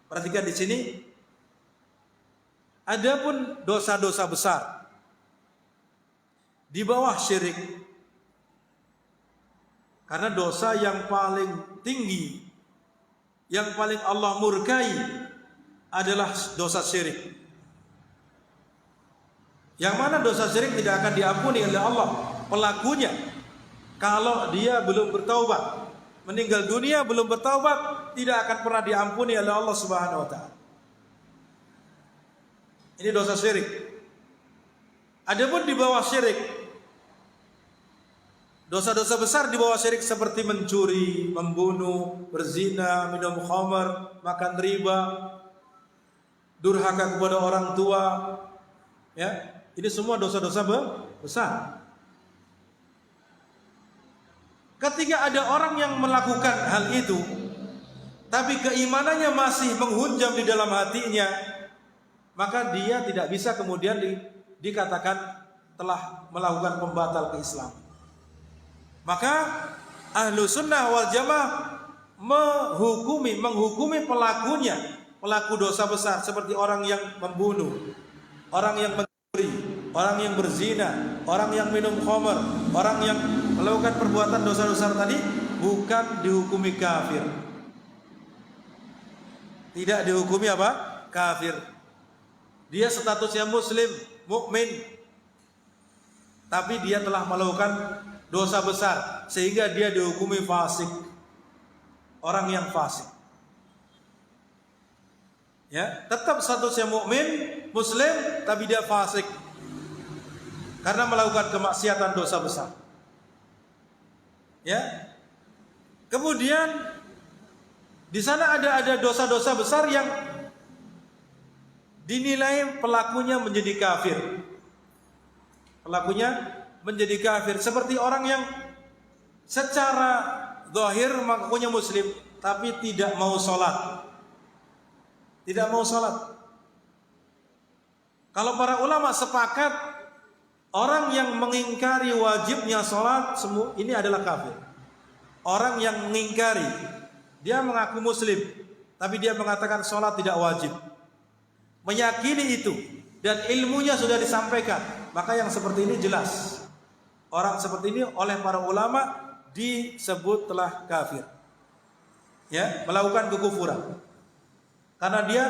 Perhatikan di sini. Adapun dosa-dosa besar di bawah syirik, karena dosa yang paling tinggi, yang paling Allah murkai adalah dosa syirik. Yang mana dosa syirik tidak akan diampuni oleh Allah pelakunya kalau dia belum bertaubat. Meninggal dunia belum bertaubat, tidak akan pernah diampuni oleh Allah Subhanahu wa taala. Ini dosa syirik. Adapun di bawah syirik, dosa-dosa besar di bawah syirik seperti mencuri, membunuh, berzina, minum khamar, makan riba, durhaka kepada orang tua, ya, ini semua dosa-dosa besar. Ketika ada orang yang melakukan hal itu, tapi keimanannya masih menghunjam di dalam hatinya, maka dia tidak bisa kemudian dikatakan telah melakukan pembatal keislaman. Maka ahlu sunnah wal jamaah menghukumi pelakunya, pelaku dosa besar seperti orang yang membunuh, orang yang mencuri, orang yang berzina, orang yang minum khamar, orang yang melakukan perbuatan dosa-dosa tadi bukan dihukumi kafir. Tidak dihukumi apa? Kafir. Dia statusnya muslim, mukmin, tapi dia telah melakukan dosa besar sehingga dia dihukumi fasik, orang yang fasik. Ya, tetap statusnya mukmin, muslim, tapi dia fasik. karena melakukan kemaksiatan dosa besar. Ya. Kemudian di sana ada dosa-dosa besar yang dinilai pelakunya menjadi kafir. Pelakunya menjadi kafir, seperti orang yang secara zahir mengakunya muslim tapi tidak mau sholat. Tidak mau sholat. Kalau para ulama sepakat, orang yang mengingkari wajibnya sholat semua ini adalah kafir. Orang yang mengingkari, dia mengaku muslim tapi dia mengatakan sholat tidak wajib, meyakini itu dan ilmunya sudah disampaikan, maka yang seperti ini jelas orang seperti ini oleh para ulama disebut telah kafir, ya, melakukan kekufuran, karena dia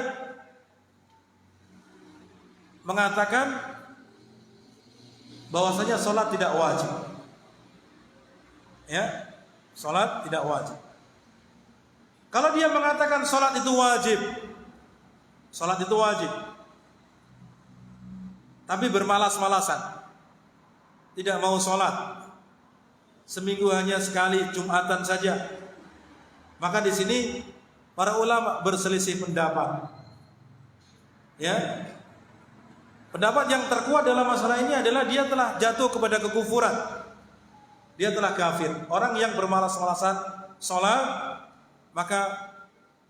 mengatakan bahwasanya sholat tidak wajib, ya, sholat tidak wajib. Kalau dia mengatakan sholat itu wajib, sholat itu wajib, tapi bermalas-malasan, tidak mau sholat, seminggu hanya sekali Jumatan saja, maka di sini para ulama berselisih pendapat. Ya, pendapat yang terkuat dalam masalah ini adalah dia telah jatuh kepada kekufuran, dia telah kafir. Orang yang bermalas-malasan sholat, maka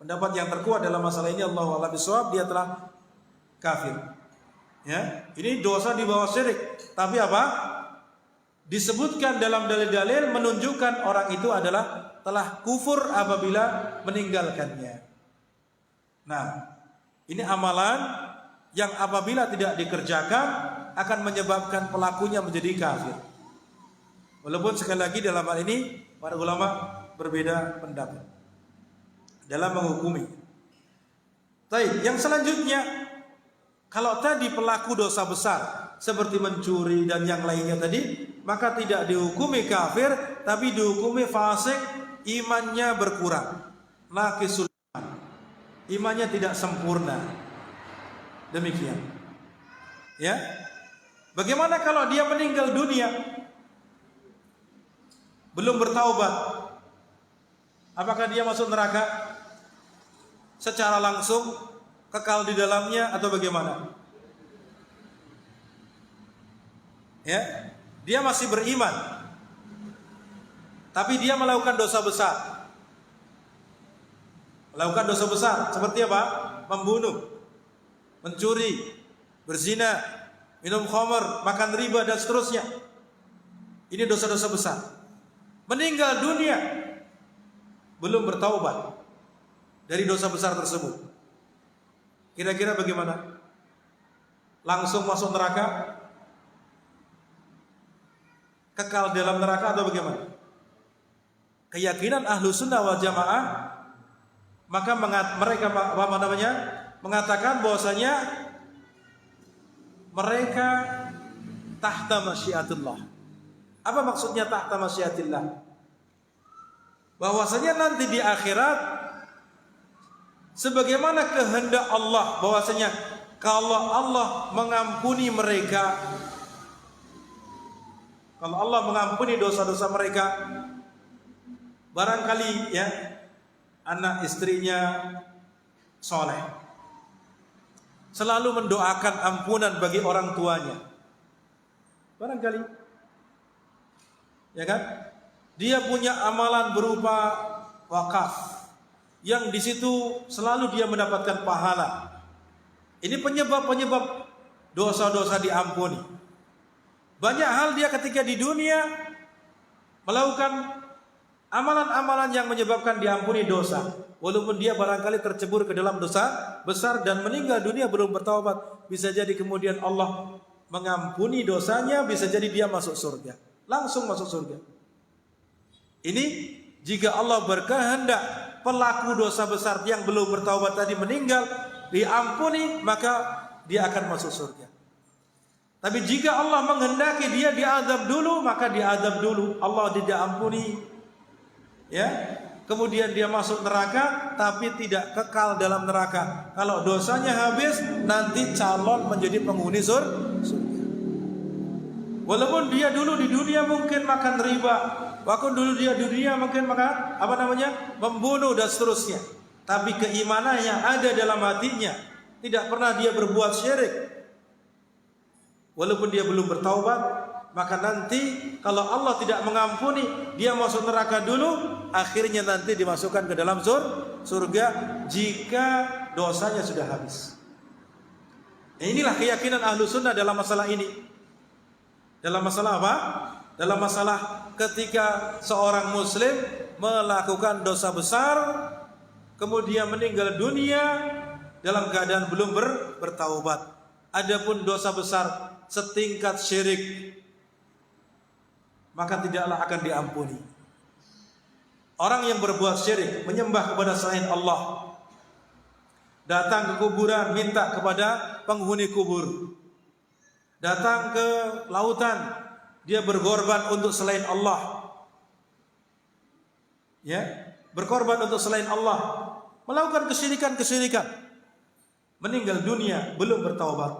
pendapat yang terkuat dalam masalah ini Allahu a'lam bishawab, dia telah kafir. Ya, ini dosa di bawah syirik. Tapi apa? Disebutkan dalam dalil-dalil menunjukkan orang itu adalah telah kufur apabila meninggalkannya. Nah, ini amalan yang apabila tidak dikerjakan akan menyebabkan pelakunya menjadi kafir. Walaupun sekali lagi dalam hal ini para ulama berbeda pendapat dalam menghukumi. Baik, yang selanjutnya, kalau tadi pelaku dosa besar seperti mencuri dan yang lainnya tadi, maka tidak dihukumi kafir, tapi dihukumi fasik, imannya berkurang, naqisul iman, imannya tidak sempurna. Demikian. Ya. Bagaimana kalau dia meninggal dunia belum bertaubat? Apakah dia masuk neraka secara langsung, kekal di dalamnya, atau bagaimana? Ya, dia masih beriman, tapi dia melakukan dosa besar. Melakukan dosa besar seperti apa? Membunuh, mencuri, berzina, minum khamr, makan riba dan seterusnya. Ini dosa-dosa besar. Meninggal dunia belum bertaubat dari dosa besar tersebut. Kira-kira bagaimana? Langsung masuk neraka? Kekal dalam neraka atau bagaimana? Keyakinan ahlu sunnah wal jamaah, maka mereka mengatakan bahwasanya mereka tahta masyiatullah. Apa maksudnya tahta masyiatillah? Bahwasanya nanti di akhirat sebagaimana kehendak Allah, bahwasanya kalau Allah mengampuni mereka, kalau Allah mengampuni dosa-dosa mereka, barangkali ya anak istrinya soleh, selalu mendoakan ampunan bagi orang tuanya, barangkali, ya kan? Dia punya amalan berupa wakaf, yang di situ selalu dia mendapatkan pahala. Ini penyebab-penyebab dosa-dosa diampuni. Banyak hal dia ketika di dunia melakukan amalan-amalan yang menyebabkan diampuni dosa, walaupun dia barangkali tercebur ke dalam dosa besar dan meninggal dunia belum bertaubat. Bisa jadi kemudian Allah mengampuni dosanya, bisa jadi dia masuk surga, langsung masuk surga. Ini jika Allah berkehendak pelaku dosa besar yang belum bertaubat tadi meninggal diampuni, maka dia akan masuk surga. Tapi jika Allah menghendaki dia diazab dulu, maka diazab dulu, Allah tidak ampuni, ya, kemudian dia masuk neraka tapi tidak kekal dalam neraka. Kalau dosanya habis, nanti calon menjadi penghuni surga. Walaupun dia dulu di dunia mungkin makan riba, walaupun dulu dia di dunia mungkin makan membunuh dan seterusnya, tapi keimanan yang ada dalam hatinya, tidak pernah dia berbuat syirik. Walaupun dia belum bertaubat, maka nanti kalau Allah tidak mengampuni, dia masuk neraka dulu, akhirnya nanti dimasukkan ke dalam surga jika dosanya sudah habis. Inilah keyakinan ahlu sunnah dalam masalah ini. Dalam masalah apa? Dalam masalah ketika seorang muslim melakukan dosa besar, kemudian meninggal dunia dalam keadaan belum bertaubat. Adapun dosa besar setingkat syirik, maka tidaklah akan diampuni. Orang yang berbuat syirik, menyembah kepada selain Allah, datang ke kuburan minta kepada penghuni kubur, datang ke lautan, dia berkorban untuk selain Allah, ya, berkorban untuk selain Allah, melakukan kesyirikan, meninggal dunia belum bertaubat,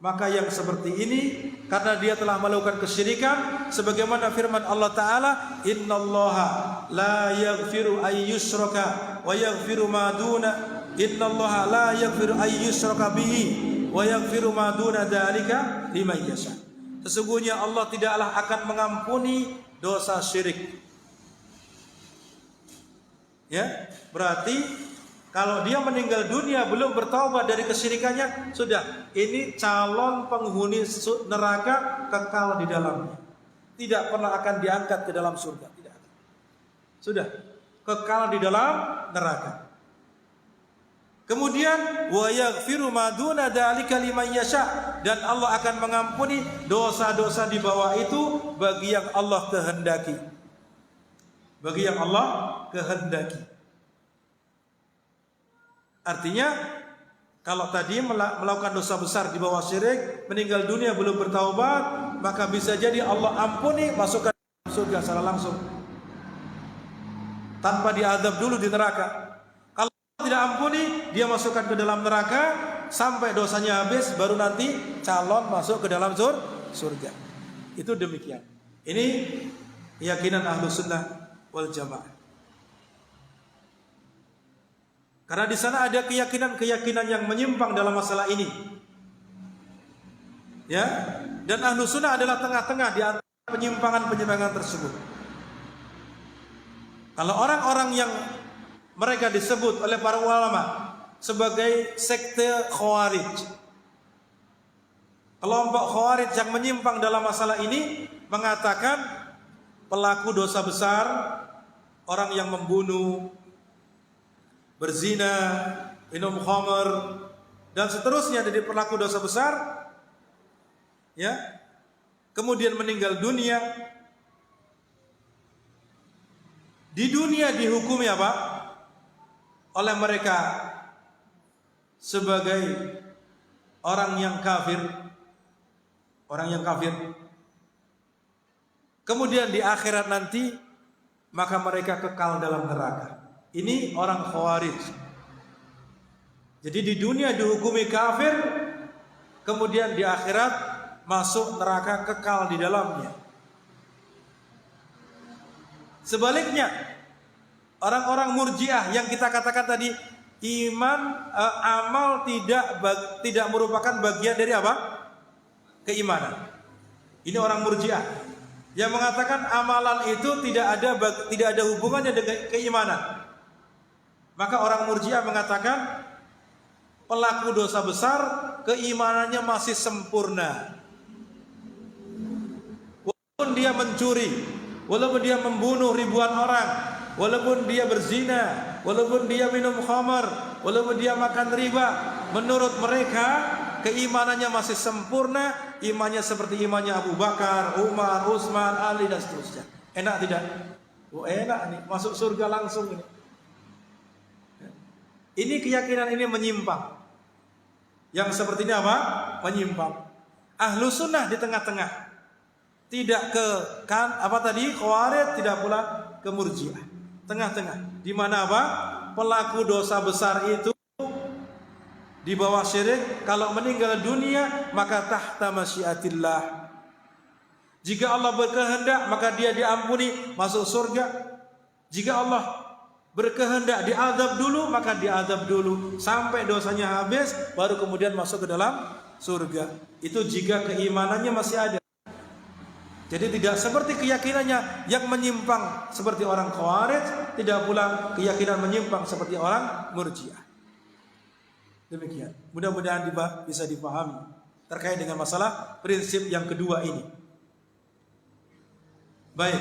maka yang seperti ini karena dia telah melakukan kesyirikan, sebagaimana firman Allah Ta'ala, innallaha la yaghfiru ay yushraka wa yaghfiru ma duna innallaha la yaghfiru ay yushraka bihi wa yaghfiru ma duna dzalika liman yasha. Sesungguhnya Allah tidaklah akan mengampuni dosa syirik. Ya, berarti kalau dia meninggal dunia belum bertaubat dari kesyirikannya, sudah, ini calon penghuni neraka, kekal di dalamnya. Tidak pernah akan diangkat ke dalam surga, tidak akan. Sudah, kekal di dalam neraka. Kemudian wa yaghfiru ma duna dzalika liman yasha, dan Allah akan mengampuni dosa-dosa di bawah itu bagi yang Allah kehendaki. Bagi yang Allah kehendaki. Artinya kalau tadi melakukan dosa besar di bawah syirik, meninggal dunia belum bertaubat, maka bisa jadi Allah ampuni, masukkan surga secara langsung tanpa diazab dulu di neraka. Kalau tidak ampuni, dia masukkan ke dalam neraka sampai dosanya habis, baru nanti calon masuk ke dalam surga. Itu demikian. Ini keyakinan ahlu sunnah wal jamaah. Karena di sana ada keyakinan-keyakinan yang menyimpang dalam masalah ini. Ya, dan ahlu sunnah adalah tengah-tengah di antara penyimpangan-penyimpangan tersebut. Kalau orang-orang yang mereka disebut oleh para ulama sebagai sekte Khawarij, kelompok Khawarij yang menyimpang dalam masalah ini mengatakan pelaku dosa besar, orang yang membunuh, berzina, minum khamr, dan seterusnya dari pelaku dosa besar, ya, kemudian meninggal dunia, di dunia dihukumi apa? Oleh mereka sebagai orang yang kafir, kemudian di akhirat nanti maka mereka kekal dalam neraka. Ini orang Khawarij. Jadi di dunia dihukumi kafir, kemudian di akhirat masuk neraka, kekal di dalamnya. Sebaliknya, orang-orang Murji'ah yang kita katakan tadi, amal tidak merupakan bagian dari apa? Keimanan. Ini orang Murji'ah yang mengatakan amalan itu tidak ada hubungannya dengan keimanan. Maka orang Murji'ah mengatakan pelaku dosa besar keimanannya masih sempurna. Walaupun dia mencuri, walaupun dia membunuh ribuan orang, walaupun dia berzina, walaupun dia minum khamar, walaupun dia makan riba, menurut mereka keimanannya masih sempurna, imannya seperti imannya Abu Bakar, Umar, Utsman, Ali dan seterusnya. Enak tidak? Oh, enak nih, masuk surga langsung ini. Ini keyakinan ini menyimpang. Yang seperti ini apa? Menyimpang. Ahlu sunnah di tengah-tengah. Tidak ke Khawarij, tidak pula ke Murji'ah. Tengah-tengah. Di mana apa? Pelaku dosa besar itu di bawah syirik. Kalau meninggal dunia maka tahta masyiatillah. Jika Allah berkehendak maka dia diampuni, masuk surga. Jika Allah berkehendak diazab dulu maka diazab dulu sampai dosanya habis, baru kemudian masuk ke dalam surga. Itu jika keimanannya masih ada. Jadi tidak seperti keyakinannya yang menyimpang seperti orang Khawarij, tidak pula keyakinan menyimpang seperti orang Murji'ah. Demikian. Mudah-mudahan bisa dipahami terkait dengan masalah prinsip yang kedua ini. Baik.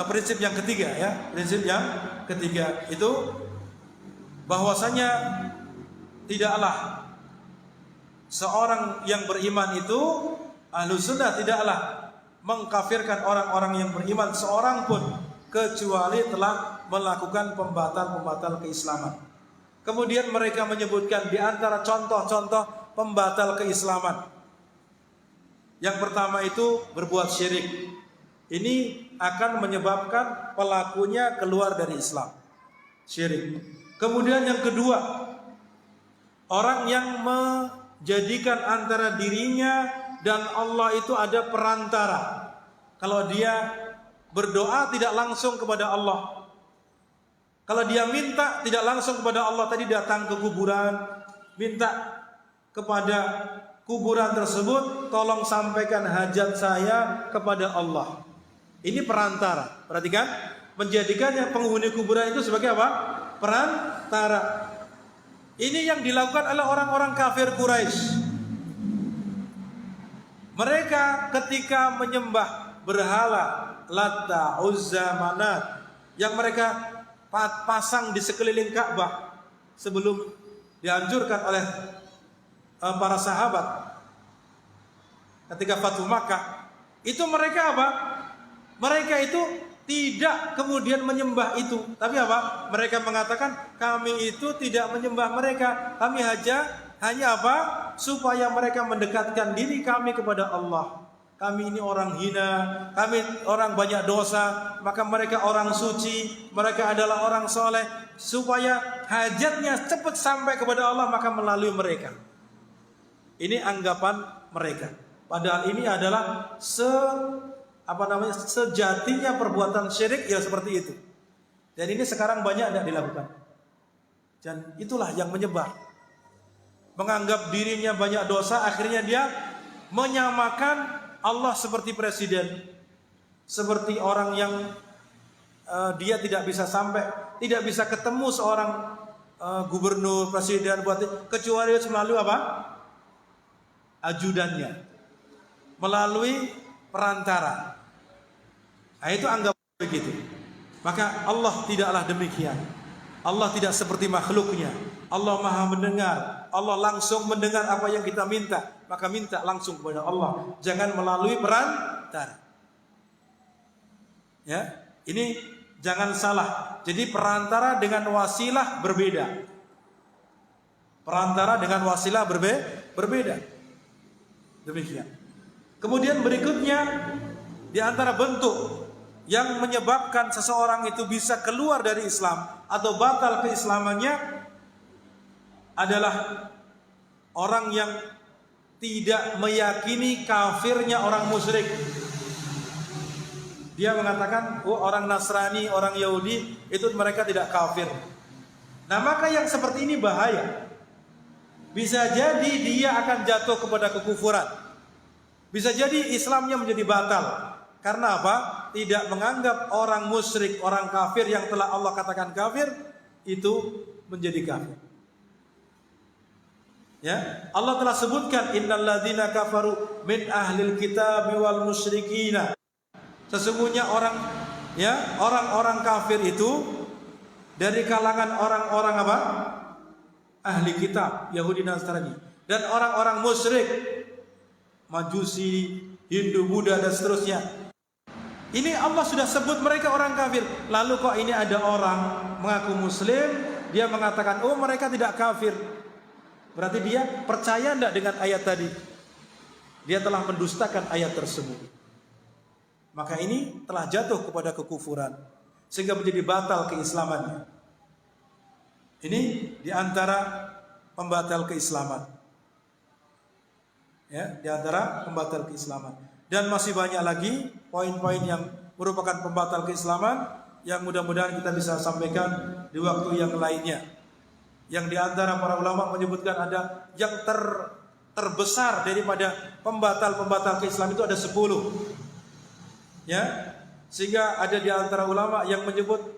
Prinsip yang ketiga ya. Prinsip yang ketiga itu bahwasanya tidaklah seorang yang beriman itu, Ahlus Sunnah tidaklah mengkafirkan orang-orang yang beriman seorang pun kecuali telah melakukan pembatal-pembatal keislaman. Kemudian mereka menyebutkan di antara contoh-contoh pembatal keislaman. Yang pertama itu berbuat syirik. Ini akan menyebabkan pelakunya keluar dari Islam. Syirik. Kemudian yang kedua, orang yang menjadikan antara dirinya dan Allah itu ada perantara. Kalau dia berdoa tidak langsung kepada Allah, kalau dia minta tidak langsung kepada Allah, tadi datang ke kuburan, minta kepada kuburan tersebut, tolong sampaikan hajat saya kepada Allah. Ini perantara. Perhatikan, menjadikannya penghuni kuburan itu sebagai apa? Perantara. Ini yang dilakukan oleh orang-orang kafir Quraisy. Mereka ketika menyembah berhala Latta, Uzza, Manat yang mereka pasang di sekeliling Ka'bah sebelum dianjurkan oleh para sahabat ketika Fathu Makkah, itu mereka apa? Mereka itu tidak kemudian menyembah itu, tapi apa? Mereka mengatakan kami itu tidak menyembah mereka, kami hanya apa? Supaya mereka mendekatkan diri kami kepada Allah. Kami ini orang hina, kami orang banyak dosa, maka mereka orang suci, mereka adalah orang soleh. Supaya hajatnya cepat sampai kepada Allah, maka melalui mereka. Ini anggapan mereka. Padahal ini adalah sejatinya perbuatan syirik ya seperti itu. Dan ini sekarang banyak tidak dilakukan. Dan itulah yang menyebar. Menganggap dirinya banyak dosa, akhirnya dia menyamakan Allah seperti presiden, seperti orang yang dia tidak bisa ketemu seorang gubernur, presiden, kecuali melalui apa? Ajudannya, melalui perantara. Nah, itu anggap begitu. Maka Allah tidaklah demikian. Allah tidak seperti makhluknya. Allah maha mendengar. Allah langsung mendengar apa yang kita minta. Maka minta langsung kepada Allah. Jangan melalui perantara. Ya, ini jangan salah. Jadi perantara dengan wasilah berbeda. Perantara dengan wasilah berbeda. Demikian. Kemudian berikutnya, di antara bentuk yang menyebabkan seseorang itu bisa keluar dari Islam atau batal keislamannya adalah orang yang tidak meyakini kafirnya orang musyrik. Dia mengatakan, orang Nasrani, orang Yahudi itu mereka tidak kafir. Nah, maka yang seperti ini bahaya. Bisa jadi dia akan jatuh kepada kekufuran. Bisa jadi Islamnya menjadi batal. Karena apa? Tidak menganggap orang musyrik, orang kafir yang telah Allah katakan kafir itu menjadi kafir. Ya, Allah telah sebutkan innalladzina kafaru min ahlil kitab wal musyrikina. Sesungguhnya orang-orang kafir itu dari kalangan orang-orang apa? Ahli kitab, Yahudi dan Nasrani, dan orang-orang musyrik, Majusi, Hindu, Buddha dan seterusnya. Ini Allah sudah sebut mereka orang kafir. Lalu kok ini ada orang mengaku muslim, dia mengatakan, mereka tidak kafir. Berarti dia percaya tidak dengan ayat tadi? Dia telah mendustakan ayat tersebut. Maka ini telah jatuh kepada kekufuran, sehingga menjadi batal keislamannya. Ini diantara pembatal keislaman. Ya, di antara pembatal keislaman. Dan masih banyak lagi poin-poin yang merupakan pembatal keislaman yang mudah-mudahan kita bisa sampaikan di waktu yang lainnya. Yang di antara para ulama menyebutkan ada yang terbesar daripada pembatal-pembatal keislaman itu ada 10. Ya. Sehingga ada di antara ulama yang menyebut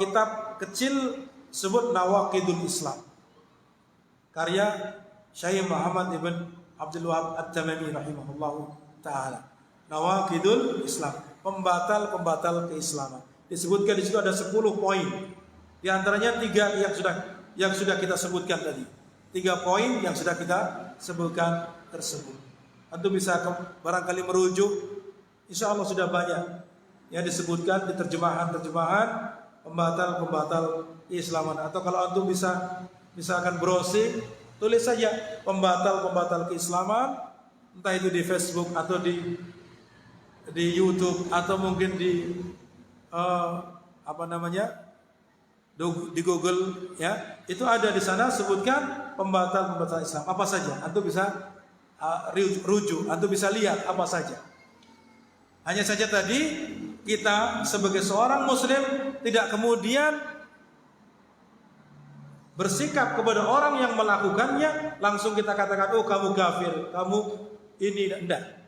kitab kecil sebut Nawaqidul Islam. Karya Syekh Muhammad ibn Abdul Wahab At-Tamimi rahimahullahu taala. Nawaqidul Islam, pembatal-pembatal keislaman. Disebutkan di situ ada 10 poin. Di antaranya 3 yang sudah kita sebutkan tadi. 3 poin yang sudah kita sebutkan tersebut. Antum bisa barangkali merujuk, insya Allah sudah banyak yang disebutkan di terjemahan-terjemahan pembatal-pembatal keislaman. Atau kalau antum bisa misalkan browsing, tulis saja pembatal-pembatal keislaman, entah itu di Facebook atau di YouTube atau mungkin di di Google, ya. Itu ada di sana sebutkan pembatal-pembatal Islam apa saja. Antum bisa rujuk, antum bisa lihat apa saja. Hanya saja tadi kita sebagai seorang muslim tidak kemudian bersikap kepada orang yang melakukannya langsung kita katakan, oh kamu kafir, kamu ini, enggak.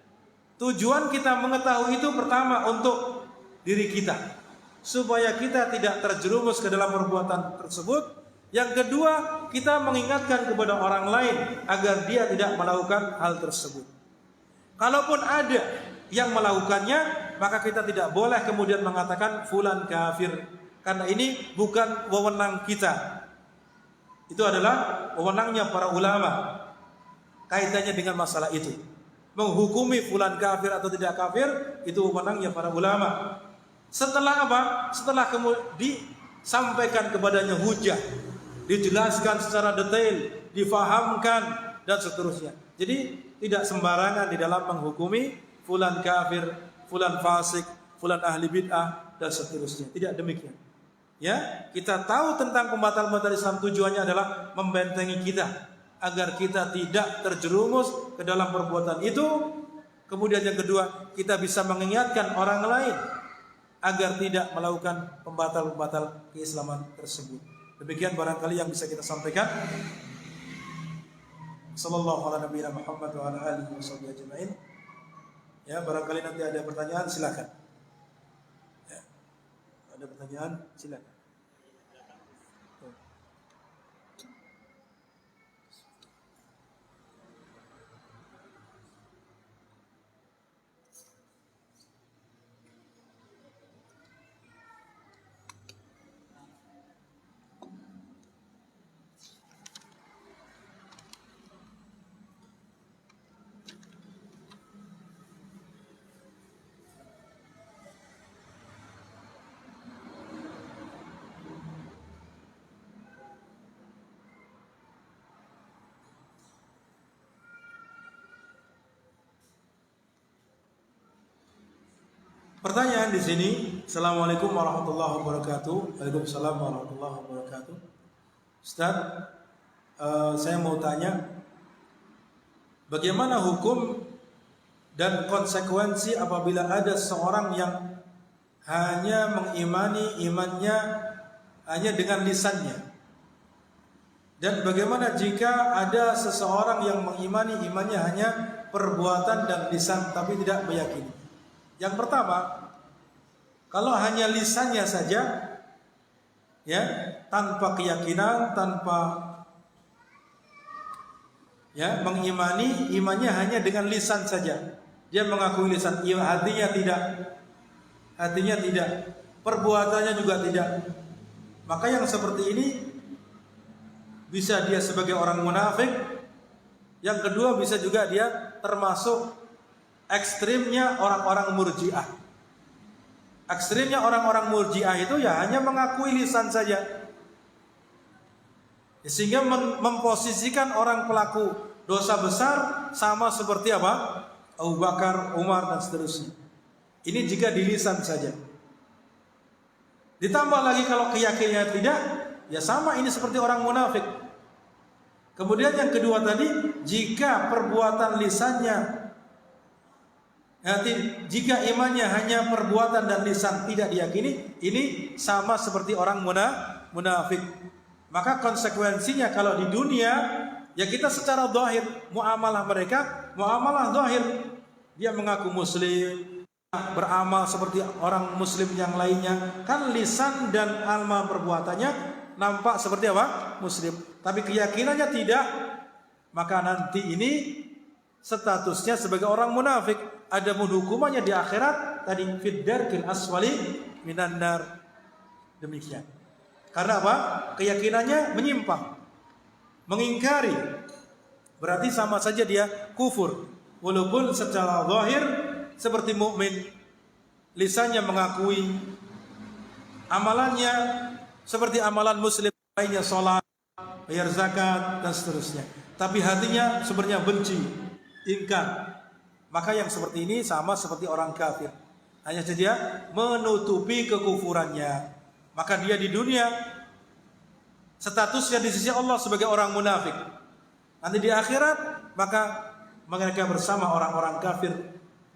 Tujuan kita mengetahui itu pertama untuk diri kita, supaya kita tidak terjerumus ke dalam perbuatan tersebut. Yang kedua, kita mengingatkan kepada orang lain agar dia tidak melakukan hal tersebut. Kalaupun ada yang melakukannya, maka kita tidak boleh kemudian mengatakan fulan kafir, karena ini bukan wewenang kita. Itu adalah wewenangnya para ulama kaitannya dengan masalah itu. Menghukumi fulan kafir atau tidak kafir itu wewenangnya para ulama. Setelah apa? Setelah kemudian disampaikan kepadanya hujah, dijelaskan secara detail, difahamkan dan seterusnya. Jadi tidak sembarangan di dalam menghukumi fulan kafir, fulan fasik, fulan ahli bid'ah dan seterusnya. Tidak demikian. Ya, kita tahu tentang pembatal-pembatal Islam, tujuannya adalah membentengi kita agar kita tidak terjerumus ke dalam perbuatan itu. Kemudian yang kedua, kita bisa mengingatkan orang lain agar tidak melakukan pembatal-pembatal keislaman tersebut. Demikian barangkali yang bisa kita sampaikan. Sallallahu ala nabiyina Muhammad wa ala alihi washabihi ajmain. Ya, barangkali nanti ada pertanyaan, silakan. Ya, ada pertanyaan, silakan. Pertanyaan di sini, Assalamualaikum warahmatullahi wabarakatuh. Waalaikumsalam warahmatullahi wabarakatuh. Ustaz, saya mau tanya, bagaimana hukum dan konsekuensi apabila ada seorang yang hanya mengimani imannya hanya dengan lisannya? Dan bagaimana jika ada seseorang yang mengimani imannya hanya perbuatan dan lisan tapi tidak meyakini? Yang pertama, kalau hanya lisannya saja, ya, tanpa keyakinan, tanpa mengimani, imannya hanya dengan lisan saja. Dia mengakui lisan, hatinya tidak, perbuatannya juga tidak. Maka yang seperti ini bisa dia sebagai orang munafik. Yang kedua, bisa juga dia termasuk ekstrimnya orang-orang murji'ah. Ekstrimnya orang-orang murji'ah itu ya hanya mengakui lisan saja, sehingga memposisikan orang pelaku dosa besar sama seperti apa? Abu Bakar, Umar dan seterusnya. Ini jika di lisan saja. Ditambah lagi kalau keyakinannya tidak, ya sama ini seperti orang munafik. Kemudian yang kedua tadi, jika perbuatan lisannya, jika imannya hanya perbuatan dan lisan tidak diyakini, ini sama seperti orang munafik. Maka konsekuensinya kalau di dunia, ya kita secara zahir, muamalah mereka, muamalah zahir. Dia mengaku muslim, beramal seperti orang muslim yang lainnya. Kan lisan dan amal perbuatannya nampak seperti apa? Muslim. Tapi keyakinannya tidak. Maka nanti ini statusnya sebagai orang munafik. Adapun hukumannya di akhirat tadi fid darkil aswali minan nar. Demikian. Karena apa? Keyakinannya menyimpang, mengingkari. Berarti sama saja dia kufur. Walaupun secara zahir seperti mukmin, lisannya mengakui, amalannya seperti amalan muslim lainnya, salat, bayar zakat dan seterusnya. Tapi hatinya sebenarnya benci, ingkar. Maka yang seperti ini sama seperti orang kafir. Hanya saja menutupi kekufurannya. Maka dia di dunia statusnya di sisi Allah sebagai orang munafik. Nanti di akhirat maka mereka bersama orang-orang kafir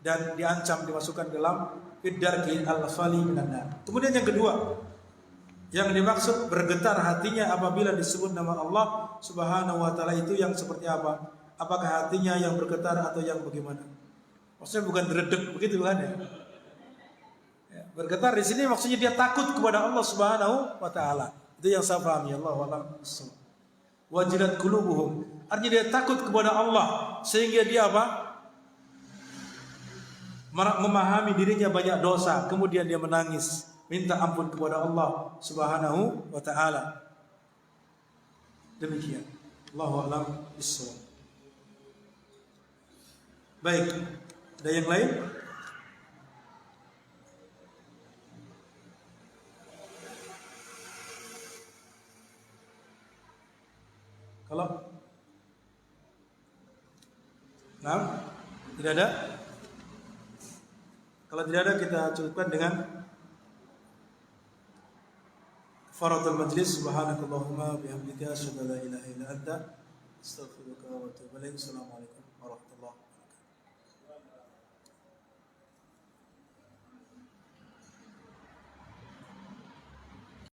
dan diancam dimasukkan dalam fid-darki al-asfali minan nar. Kemudian yang kedua, yang dimaksud bergetar hatinya apabila disebut nama Allah Subhanahu wa taala itu yang seperti apa? Apakah hatinya yang bergetar atau yang bagaimana? Maksudnya bukan dredeg begitu kan ya? Bergetar di sini maksudnya dia takut kepada Allah Subhanahu wa taala. Itu yang saya pahami. Allahu a'lam. Wajilat qulubuhum. Artinya dia takut kepada Allah sehingga dia apa? Memahami dirinya banyak dosa, kemudian dia menangis, minta ampun kepada Allah Subhanahu wa taala. Demikian. Allahu a'lam bissawab. Baik. Ada yang lain? Kalau tidak ada. Kalau tidak ada kita cukupkan dengan kafaratul majlis. Subhanakallahumma bihamdika asyhadu an la ilaha illa anta astaghfiruka wa atubu ilaik. Assalamualaikum warahmatullahi wabarakatuh.